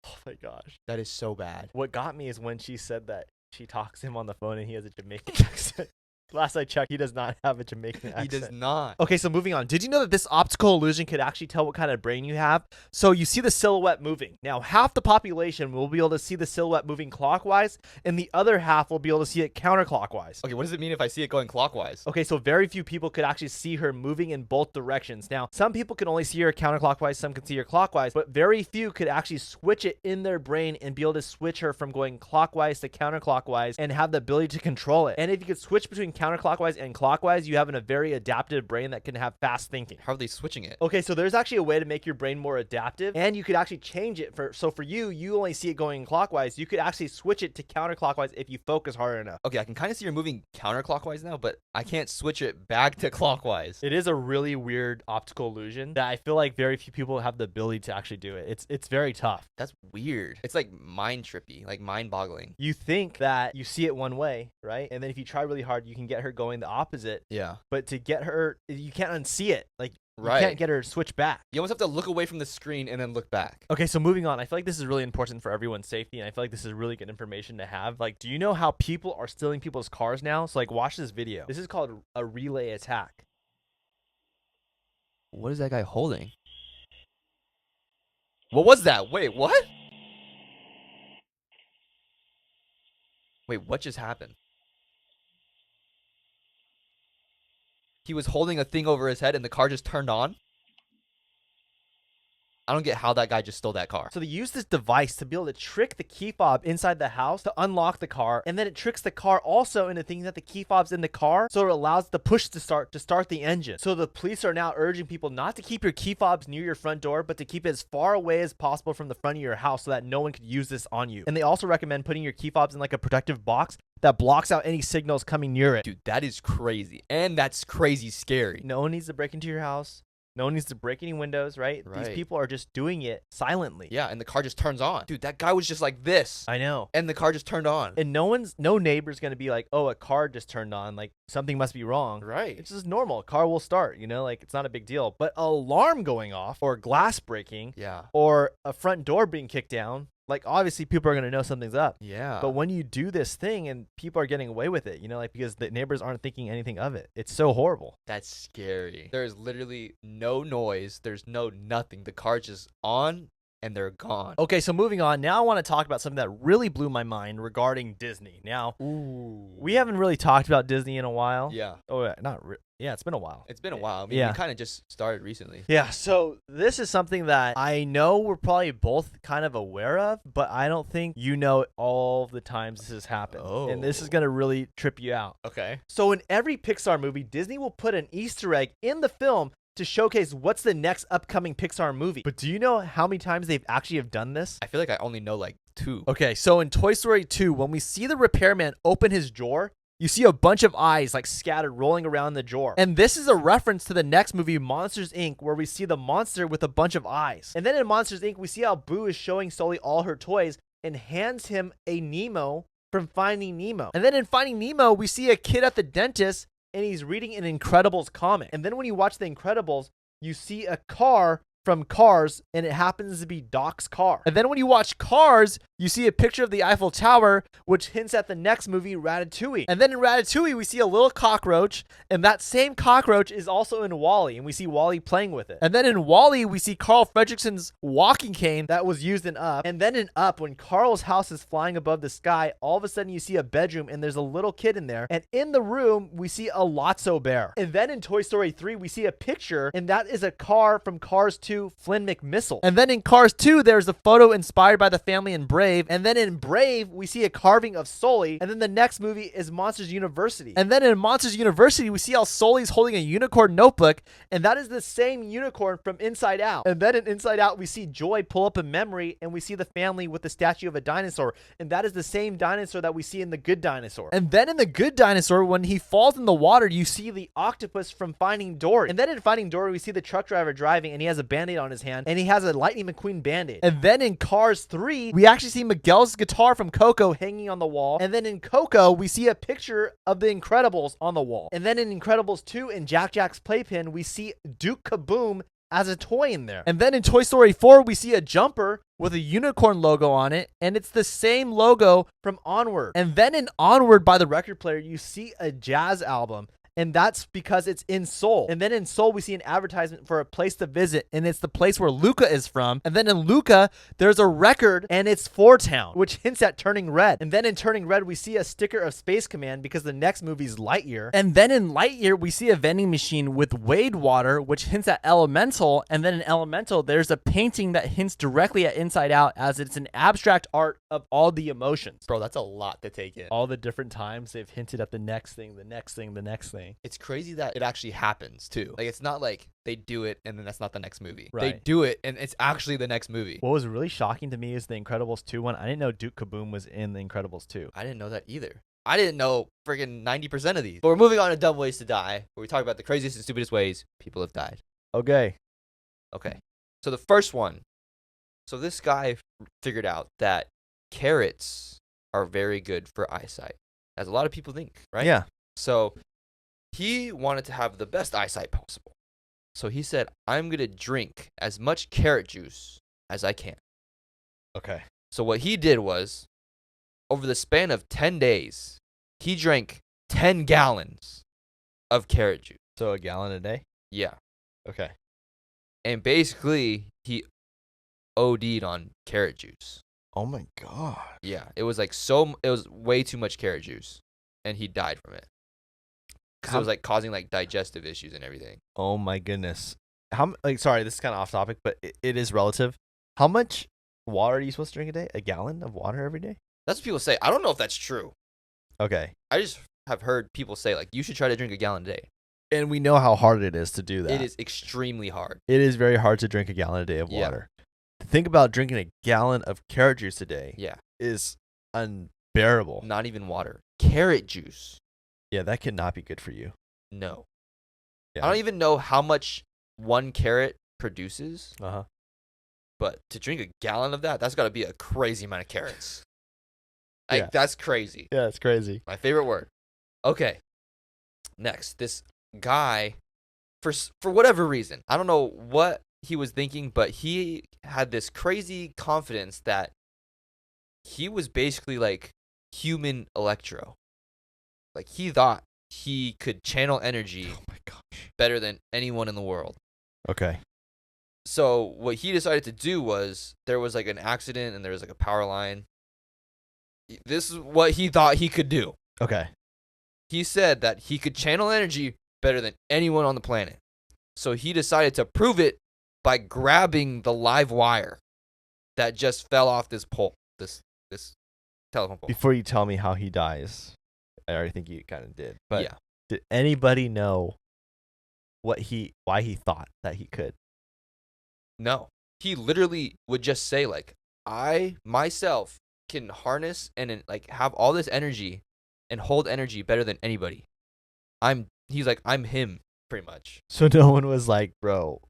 oh my gosh. That is so bad. What got me is when she said that she talks to him on the phone and he has a Jamaican accent. Last I checked, he does not have a Jamaican accent. He does not. Okay, so moving on. Did you know that this optical illusion could actually tell what kind of brain you have? So you see the silhouette moving. Now, half the population will be able to see the silhouette moving clockwise, and the other half will be able to see it counterclockwise. Okay, what does it mean if I see it going clockwise? Okay, so very few people could actually see her moving in both directions. Now, some people can only see her counterclockwise, some can see her clockwise, but very few could actually switch it in their brain and be able to switch her from going clockwise to counterclockwise and have the ability to control it. And if you could switch between counterclockwise and clockwise, you have a very adaptive brain that can have fast thinking. How are they switching it? Okay, so there's actually a way to make your brain more adaptive, and you could actually change it so for you only see it going clockwise. You could actually switch it to counterclockwise if you focus hard enough. Okay, I can kind of see you're moving counterclockwise now, but I can't switch it back to clockwise. It is a really weird optical illusion that I feel like very few people have the ability to actually do it. It's very tough. That's weird. It's like mind trippy, like mind boggling. You think that you see it one way, right? And then if you try really hard, you can get her going the opposite. Yeah. But to get her, you can't unsee it. Like, you Right. can't get her to switch back. You almost have to look away from the screen and then look back. Okay, so moving on. I feel like this is really important for everyone's safety, and I feel like this is really good information to have. Like, do you know how people are stealing people's cars now? So, like, watch this video. This is called a relay attack. What is that guy holding? What was that? Wait, what? Wait, what just happened? He was holding a thing over his head and the car just turned on? I don't get how that guy just stole that car. So they use this device to be able to trick the key fob inside the house to unlock the car, and then it tricks the car also into thinking that the key fob's in the car, so it allows the push to start the engine. So the police are now urging people not to keep your key fobs near your front door, but to keep it as far away as possible from the front of your house so that no one could use this on you. And they also recommend putting your key fobs in like a protective box that blocks out any signals coming near it. Dude, that is crazy. And that's crazy scary. No one needs to break into your house. No one needs to break any windows, right? Right. These people are just doing it silently. Yeah, and the car just turns on. Dude, that guy was just like this. I know. And the car just turned on. And no neighbor's going to be like, oh, a car just turned on. Like, something must be wrong. Right. It's just normal. A car will start, like, it's not a big deal. But alarm going off or glass breaking Yeah. or a front door being kicked down, like, obviously people are going to know something's up. Yeah. But when you do this thing and people are getting away with it, like, because the neighbors aren't thinking anything of it, it's so horrible. That's scary. There's literally no noise. There's no nothing. The car's just on and they're gone. Okay, so moving on. Now I want to talk about something that really blew my mind regarding Disney. Now, we haven't really talked about Disney in a while. Yeah. Oh, yeah, it's been a while. It's been a while. I mean, Yeah. we kind of just started recently. Yeah, so this is something that I know we're probably both kind of aware of, but I don't think you know all the times this has happened. And this is going to really trip you out. Okay. So in every Pixar movie, Disney will put an Easter egg in the film to showcase what's the next upcoming Pixar movie. But do you know how many times they've actually have done this? I feel like I only know like 2. Okay, so in Toy Story 2, when we see the repairman open his drawer, you see a bunch of eyes like scattered rolling around the drawer. And this is a reference to the next movie, Monsters, Inc., where we see the monster with a bunch of eyes. And then in Monsters, Inc., we see how Boo is showing Sully all her toys and hands him a Nemo from Finding Nemo. And then in Finding Nemo, we see a kid at the dentist and he's reading an Incredibles comic. And then when you watch the Incredibles, you see a car from Cars, and it happens to be Doc's car. And then when you watch Cars, you see a picture of the Eiffel Tower, which hints at the next movie, Ratatouille. And then in Ratatouille, we see a little cockroach, and that same cockroach is also in WALL-E, and we see WALL-E playing with it. And then in WALL-E, we see Carl Fredricksen's walking cane that was used in Up. And then in Up, when Carl's house is flying above the sky, all of a sudden you see a bedroom, and there's a little kid in there. And in the room, we see a Lotso bear. And then in Toy Story 3, we see a picture, and that is a car from Cars 2, Flynn McMissile. And then in Cars 2, there's a photo inspired by the family in Brave. And then in Brave, we see a carving of Sully. And then the next movie is Monsters University. And then in Monsters University, we see how Sully's holding a unicorn notebook. And that is the same unicorn from Inside Out. And then in Inside Out, we see Joy pull up a memory and we see the family with the statue of a dinosaur. And that is the same dinosaur that we see in The Good Dinosaur. And then in The Good Dinosaur, when he falls in the water, you see the octopus from Finding Dory. And then in Finding Dory, we see the truck driver driving and he has a band-aid on his hand and he has a Lightning McQueen band-aid. And then in Cars 3, we actually see Miguel's guitar from Coco hanging on the wall. And then in Coco, we see a picture of the Incredibles on the wall. And then in Incredibles 2, in Jack Jack's Playpen, we see Duke Kaboom as a toy in there. And then in Toy Story 4, we see a jumper with a unicorn logo on it, and it's the same logo from Onward. And then in Onward by the record player, you see a jazz album. And that's because it's in Seoul. And then in Seoul, we see an advertisement for a place to visit. And it's the place where Luca is from. And then in Luca, there's a record and it's Four Town, which hints at Turning Red. And then in Turning Red, we see a sticker of Space Command because the next movie's Lightyear. And then in Lightyear, we see a vending machine with Wade water, which hints at Elemental. And then in Elemental, there's a painting that hints directly at Inside Out as it's an abstract art of all the emotions. Bro, that's a lot to take in. All the different times they've hinted at the next thing, the next thing, the next thing. It's crazy that it actually happens too. Like, it's not like they do it and then that's not the next movie. Right. They do it and it's actually the next movie. What was really shocking to me is the Incredibles 2 one. I didn't know Duke Kaboom was in the Incredibles 2. I didn't know that either. I didn't know friggin' 90% of these. But we're moving on to Dumb Ways to Die, where we talk about the craziest and stupidest ways people have died. Okay. Okay. So the first one. So this guy figured out that carrots are very good for eyesight, as a lot of people think, right? Yeah. So he wanted to have the best eyesight possible. So he said, I'm going to drink as much carrot juice as I can. Okay. So what he did was, over the span of 10 days, he drank 10 gallons of carrot juice. So a gallon a day? Yeah. Okay. And basically, he OD'd on carrot juice. Oh my God. Yeah. It was it was way too much carrot juice. And he died from it. Because it was like causing like digestive issues and everything. Oh my goodness. Sorry, this is kind of off topic, but it is relative. How much water are you supposed to drink a day? A gallon of water every day? That's what people say. I don't know if that's true. Okay. I just have heard people say, like, you should try to drink a gallon a day. And we know how hard it is to do that. It is extremely hard. It is very hard to drink a gallon a day of water. To think about drinking a gallon of carrot juice a day is unbearable. Not even water. Carrot juice. Yeah, that could not be good for you. No. Yeah. I don't even know how much one carrot produces. Uh-huh. But to drink a gallon of that's got to be a crazy amount of carrots. Like, Yeah. that's crazy. Yeah, it's crazy. My favorite word. Okay. Next, this guy, for whatever reason, I don't know what he was thinking, but he had this crazy confidence that he was basically like human Electro. Like, he thought he could channel energy Oh my gosh. better than anyone in the world. Okay. So what he decided to do was there was like an accident and there was like a power line. This is what he thought he could do. Okay. He said that he could channel energy better than anyone on the planet. So he decided to prove it by grabbing the live wire that just fell off this pole, this telephone pole. Before you tell me how he dies, I already think you kind of did. But yeah. did anybody know why he thought that he could? No. He literally would just say like, I myself can harness and like have all this energy and hold energy better than anybody. He's like, I'm him, pretty much. So no one was like, bro,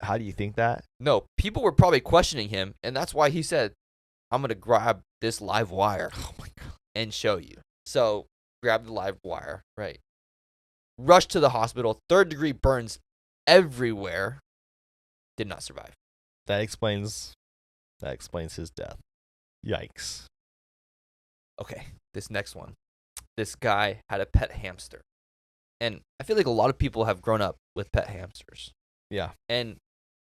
how do you think that? No, people were probably questioning him, and that's why he said, I'm going to grab this live wire and show you. So, grab the live wire, right? Rushed to the hospital, 3rd-degree burns everywhere. Did not survive. That explains his death. Yikes. Okay, this next one. This guy had a pet hamster. And I feel like a lot of people have grown up with pet hamsters. Yeah. And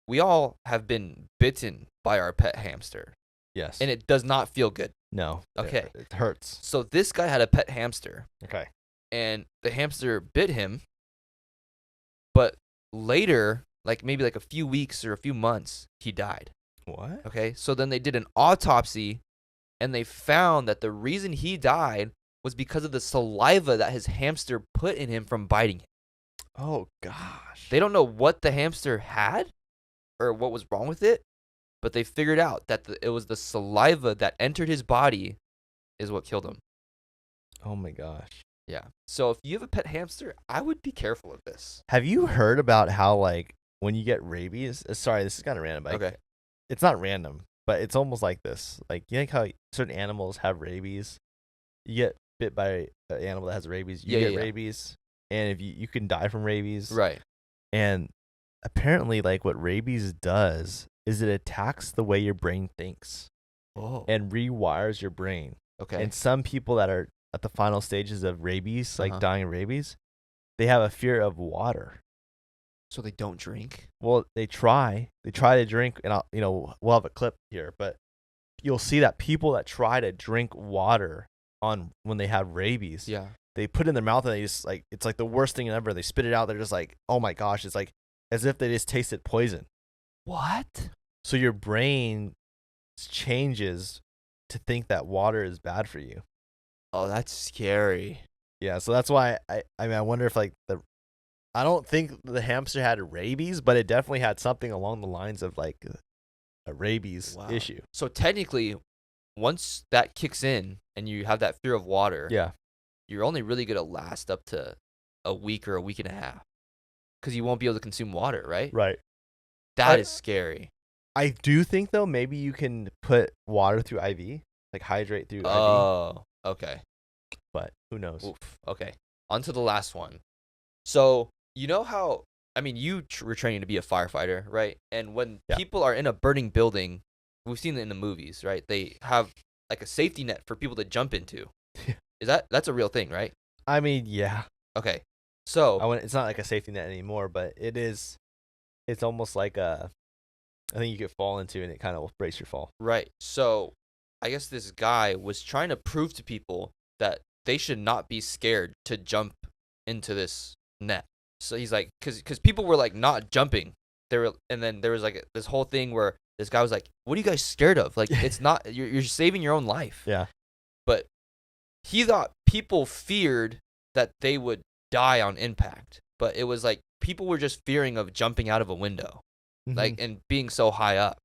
we all have been bitten by our pet hamster. Yes. And it does not feel good. No. Okay. It hurts. So this guy had a pet hamster. Okay. And the hamster bit him. But later, like maybe like a few weeks or a few months, he died. What? Okay. So then they did an autopsy and they found that the reason he died was because of the saliva that his hamster put in him from biting him. Oh, gosh. They don't know what the hamster had or what was wrong with it, but they figured out that it was the saliva that entered his body is what killed him. Oh, my gosh. Yeah. So if you have a pet hamster, I would be careful of this. Have you heard about how, like, when you get rabies? Sorry, this is kind of random. But Okay. It's not random, but it's almost like this. Like, you think how certain animals have rabies? You get bit by an animal that has rabies, you get rabies, and if you can die from rabies. Right. And apparently, like, what rabies does is it attacks the way your brain thinks. Oh. And rewires your brain. Okay. And some people that are at the final stages of rabies, like dying of rabies, they have a fear of water. So they don't drink? Well, they try to drink, and we'll have a clip here, but you'll see that people that try to drink water when they have rabies, they put it in their mouth and they just like, it's like the worst thing ever. They spit it out. They're just like, oh my gosh, it's like as if they just tasted poison. What? So your brain changes to think that water is bad for you. Oh, that's scary. Yeah, so that's why I wonder if like I don't think the hamster had rabies, but it definitely had something along the lines of like a rabies issue. So technically, once that kicks in and you have that fear of water, you're only really going to last up to a week or a week and a half because you won't be able to consume water, right? Right. That is scary. I do think, though, maybe you can put water through IV, like hydrate through IV. Oh, okay. But who knows? Oof. Okay. On to the last one. So, you know how, I mean, you were training to be a firefighter, right? And when people are in a burning building, we've seen it in the movies, right? They have like a safety net for people to jump into. That's a real thing, right? I mean, yeah. Okay. So it's not like a safety net anymore, but it is. It's almost like I think you could fall into, and it kind of will brace your fall. Right. So I guess this guy was trying to prove to people that they should not be scared to jump into this net. So he's like, because people were like not jumping. And then there was like this whole thing where this guy was like, "What are you guys scared of? Like, it's not you're saving your own life." Yeah. But he thought people feared that they would die on impact, but it was like people were just fearing of jumping out of a window, like, and being so high up.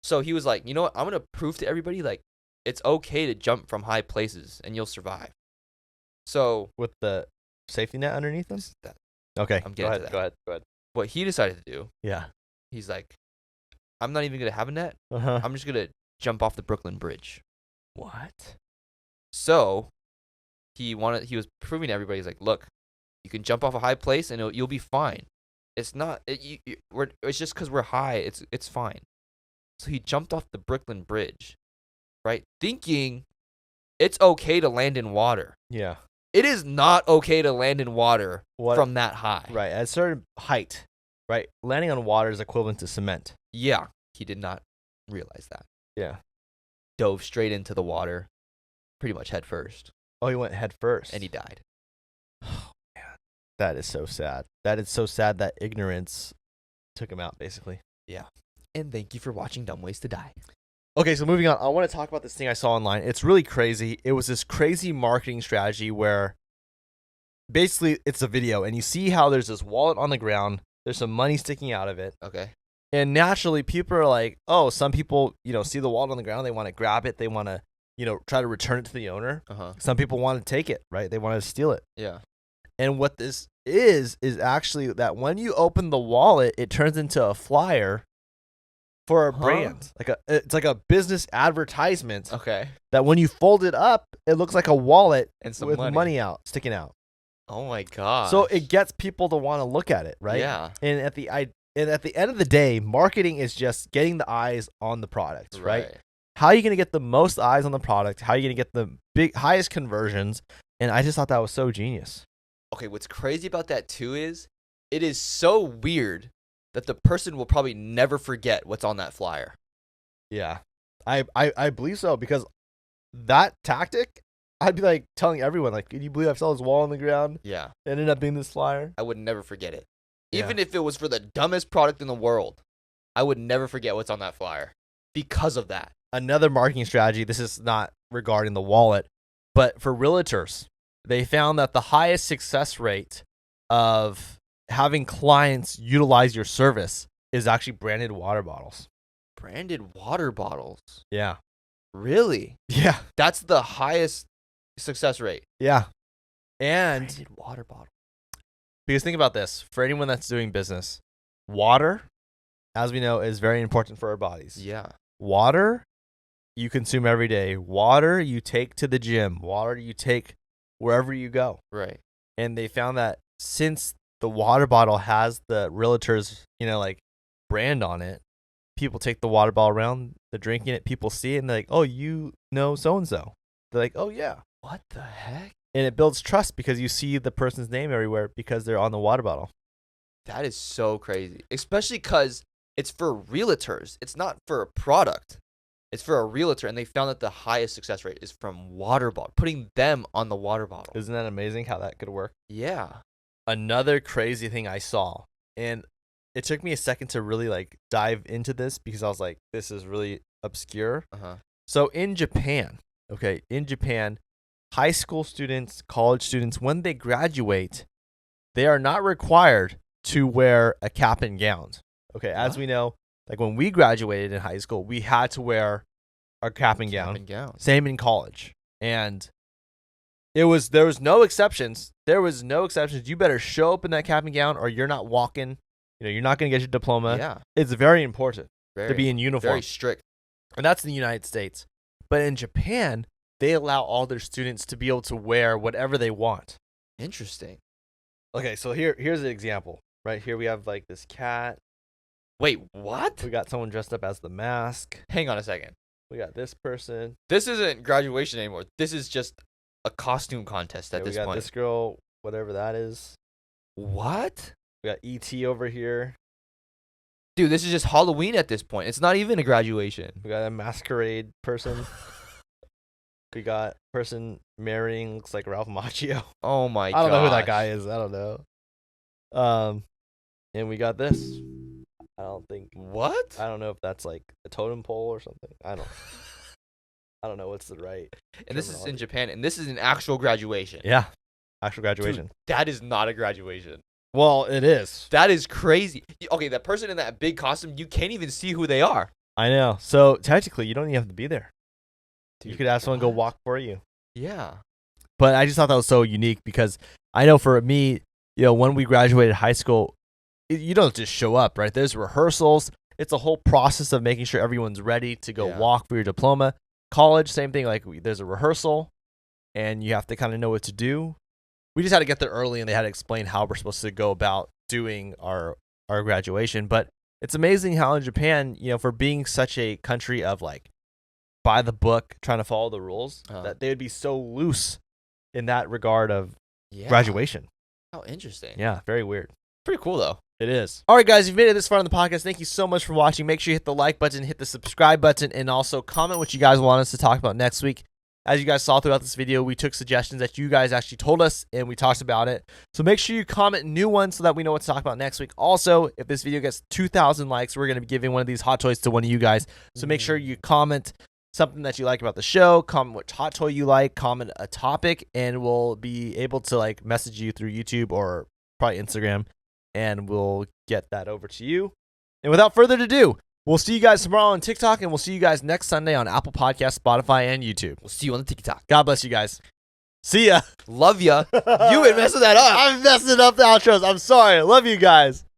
So he was like, you know what? I'm gonna prove to everybody like it's okay to jump from high places and you'll survive. So with the safety net underneath them. Okay. I'm getting to that. Go ahead. What he decided to do. Yeah. He's like, I'm not even gonna have a net. I'm just gonna jump off the Brooklyn Bridge. What? So he was proving to everybody, he's like, look, you can jump off a high place and you'll be fine. It's not it's just because we're high. It's fine. So he jumped off the Brooklyn Bridge, right? Thinking it's okay to land in water. Yeah. It is not okay to land in water from that high. Right. At a certain height, right? Landing on water is equivalent to cement. Yeah. He did not realize that. Yeah. Dove straight into the water, pretty much head first. Oh, he went head first. And he died. Oh, man. That is so sad. That is so sad that ignorance took him out, basically. Yeah. And thank you for watching Dumb Ways to Die. Okay, so moving on. I want to talk about this thing I saw online. It's really crazy. It was this crazy marketing strategy where basically it's a video, and you see how there's this wallet on the ground. There's some money sticking out of it. Okay. And naturally, people are like, oh, some people, see the wallet on the ground. They want to grab it. They want to, try to return it to the owner. Uh-huh. Some people want to take it, right? They want to steal it. Yeah. And what this is actually that when you open the wallet, it turns into a flyer for a brand. It's like a business advertisement. Okay. That when you fold it up, it looks like a wallet And some with money. money out, sticking out. Oh my god. So it gets people to want to look at it, right? Yeah. And at the end of the day, marketing is just getting the eyes on the product, right? How are you going to get the most eyes on the product? How are you going to get the highest conversions? And I just thought that was so genius. Okay, what's crazy about that too is it is so weird that the person will probably never forget what's on that flyer. Yeah. I believe so, because that tactic, I'd be like telling everyone, like, can you believe I saw this wall on the ground? Yeah. It ended up being this flyer. I would never forget it. Yeah. Even if it was for the dumbest product in the world, I would never forget what's on that flyer because of that. Another marketing strategy, this is not regarding the wallet, but for realtors, they found that the highest success rate of having clients utilize your service is actually branded water bottles. Branded water bottles. Yeah. Really? Yeah. That's the highest success rate. Yeah. And Branded water bottle. because think about this, for anyone that's doing business, water, as we know, is very important for our bodies. Yeah. Water you consume every day. Water you take to the gym. Water you take wherever you go. Right. And they found that since the water bottle has the realtor's, brand on it, people take the water bottle around, they're drinking it, people see it, and they're like, oh, you know so-and-so. They're like, oh, yeah. What the heck? And it builds trust because you see the person's name everywhere because they're on the water bottle. That is so crazy. Especially because it's for realtors. It's not for a product. It's for a realtor. And they found that the highest success rate is from water bottle, putting them on the water bottle. Isn't that amazing how that could work? Yeah. Another crazy thing I saw, and it took me a second to really dive into this because I was like, this is really obscure. Uh-huh. So in Japan, high school students, college students, when they graduate, they are not required to wear a cap and gown. Okay, as we know, when we graduated in high school, we had to wear our cap and gown. Same in college. And there was no exceptions. There was no exceptions. You better show up in that cap and gown or you're not walking. You're not going to get your diploma. Yeah. It's very important to be in uniform. Very strict. And that's in the United States. But in Japan, they allow all their students to be able to wear whatever they want. Interesting. Okay, so here's an example. Right here we have this cat. Wait, what? We got someone dressed up as the mask. Hang on a second. We got this person. This isn't graduation anymore. This is just a costume contest at this point. We got this girl, whatever that is. What? We got E.T. over here. Dude, this is just Halloween at this point. It's not even a graduation. We got a masquerade person. We got person marrying, looks like Ralph Macchio. Oh my god. I don't know who that guy is. I don't know. And we got this. I don't think. What? I don't know if that's a totem pole or something. I don't know what's the right. And this is in Japan, and this is an actual graduation. Yeah. Actual graduation. Dude, that is not a graduation. Well, it is. That is crazy. Okay, that person in that big costume, you can't even see who they are. I know. So technically, you don't even have to be there. Dude, you could have someone go walk for you. Yeah. But I just thought that was so unique because I know for me, when we graduated high school, you don't just show up, right? There's rehearsals. It's a whole process of making sure everyone's ready to go walk for your diploma. College, same thing. There's a rehearsal, and you have to kind of know what to do. We just had to get there early, and they had to explain how we're supposed to go about doing our graduation. But it's amazing how in Japan, for being such a country of by the book, trying to follow the rules, that they would be so loose in that regard of graduation. How interesting. Yeah, very weird. Pretty cool though. It is. All right, guys, you've made it this far on the podcast. Thank you so much for watching. Make sure you hit the like button, hit the subscribe button, and also comment what you guys want us to talk about next week. As you guys saw throughout this video, we took suggestions that you guys actually told us, and we talked about it. So make sure you comment new ones so that we know what to talk about next week. Also, if this video gets 2,000 likes, we're going to be giving one of these hot toys to one of you guys. So make sure you comment something that you like about the show, comment what hot toy you like, comment a topic, and we'll be able to like message you through YouTube or probably Instagram, and we'll get that over to you. And without further ado, we'll see you guys tomorrow on TikTok, and we'll see you guys next Sunday on Apple Podcasts, Spotify, and YouTube. We'll see you on the TikTok. God bless you guys. See ya. Love ya. You ain't messing that up. I'm messing up the outros. I'm sorry. Love you guys.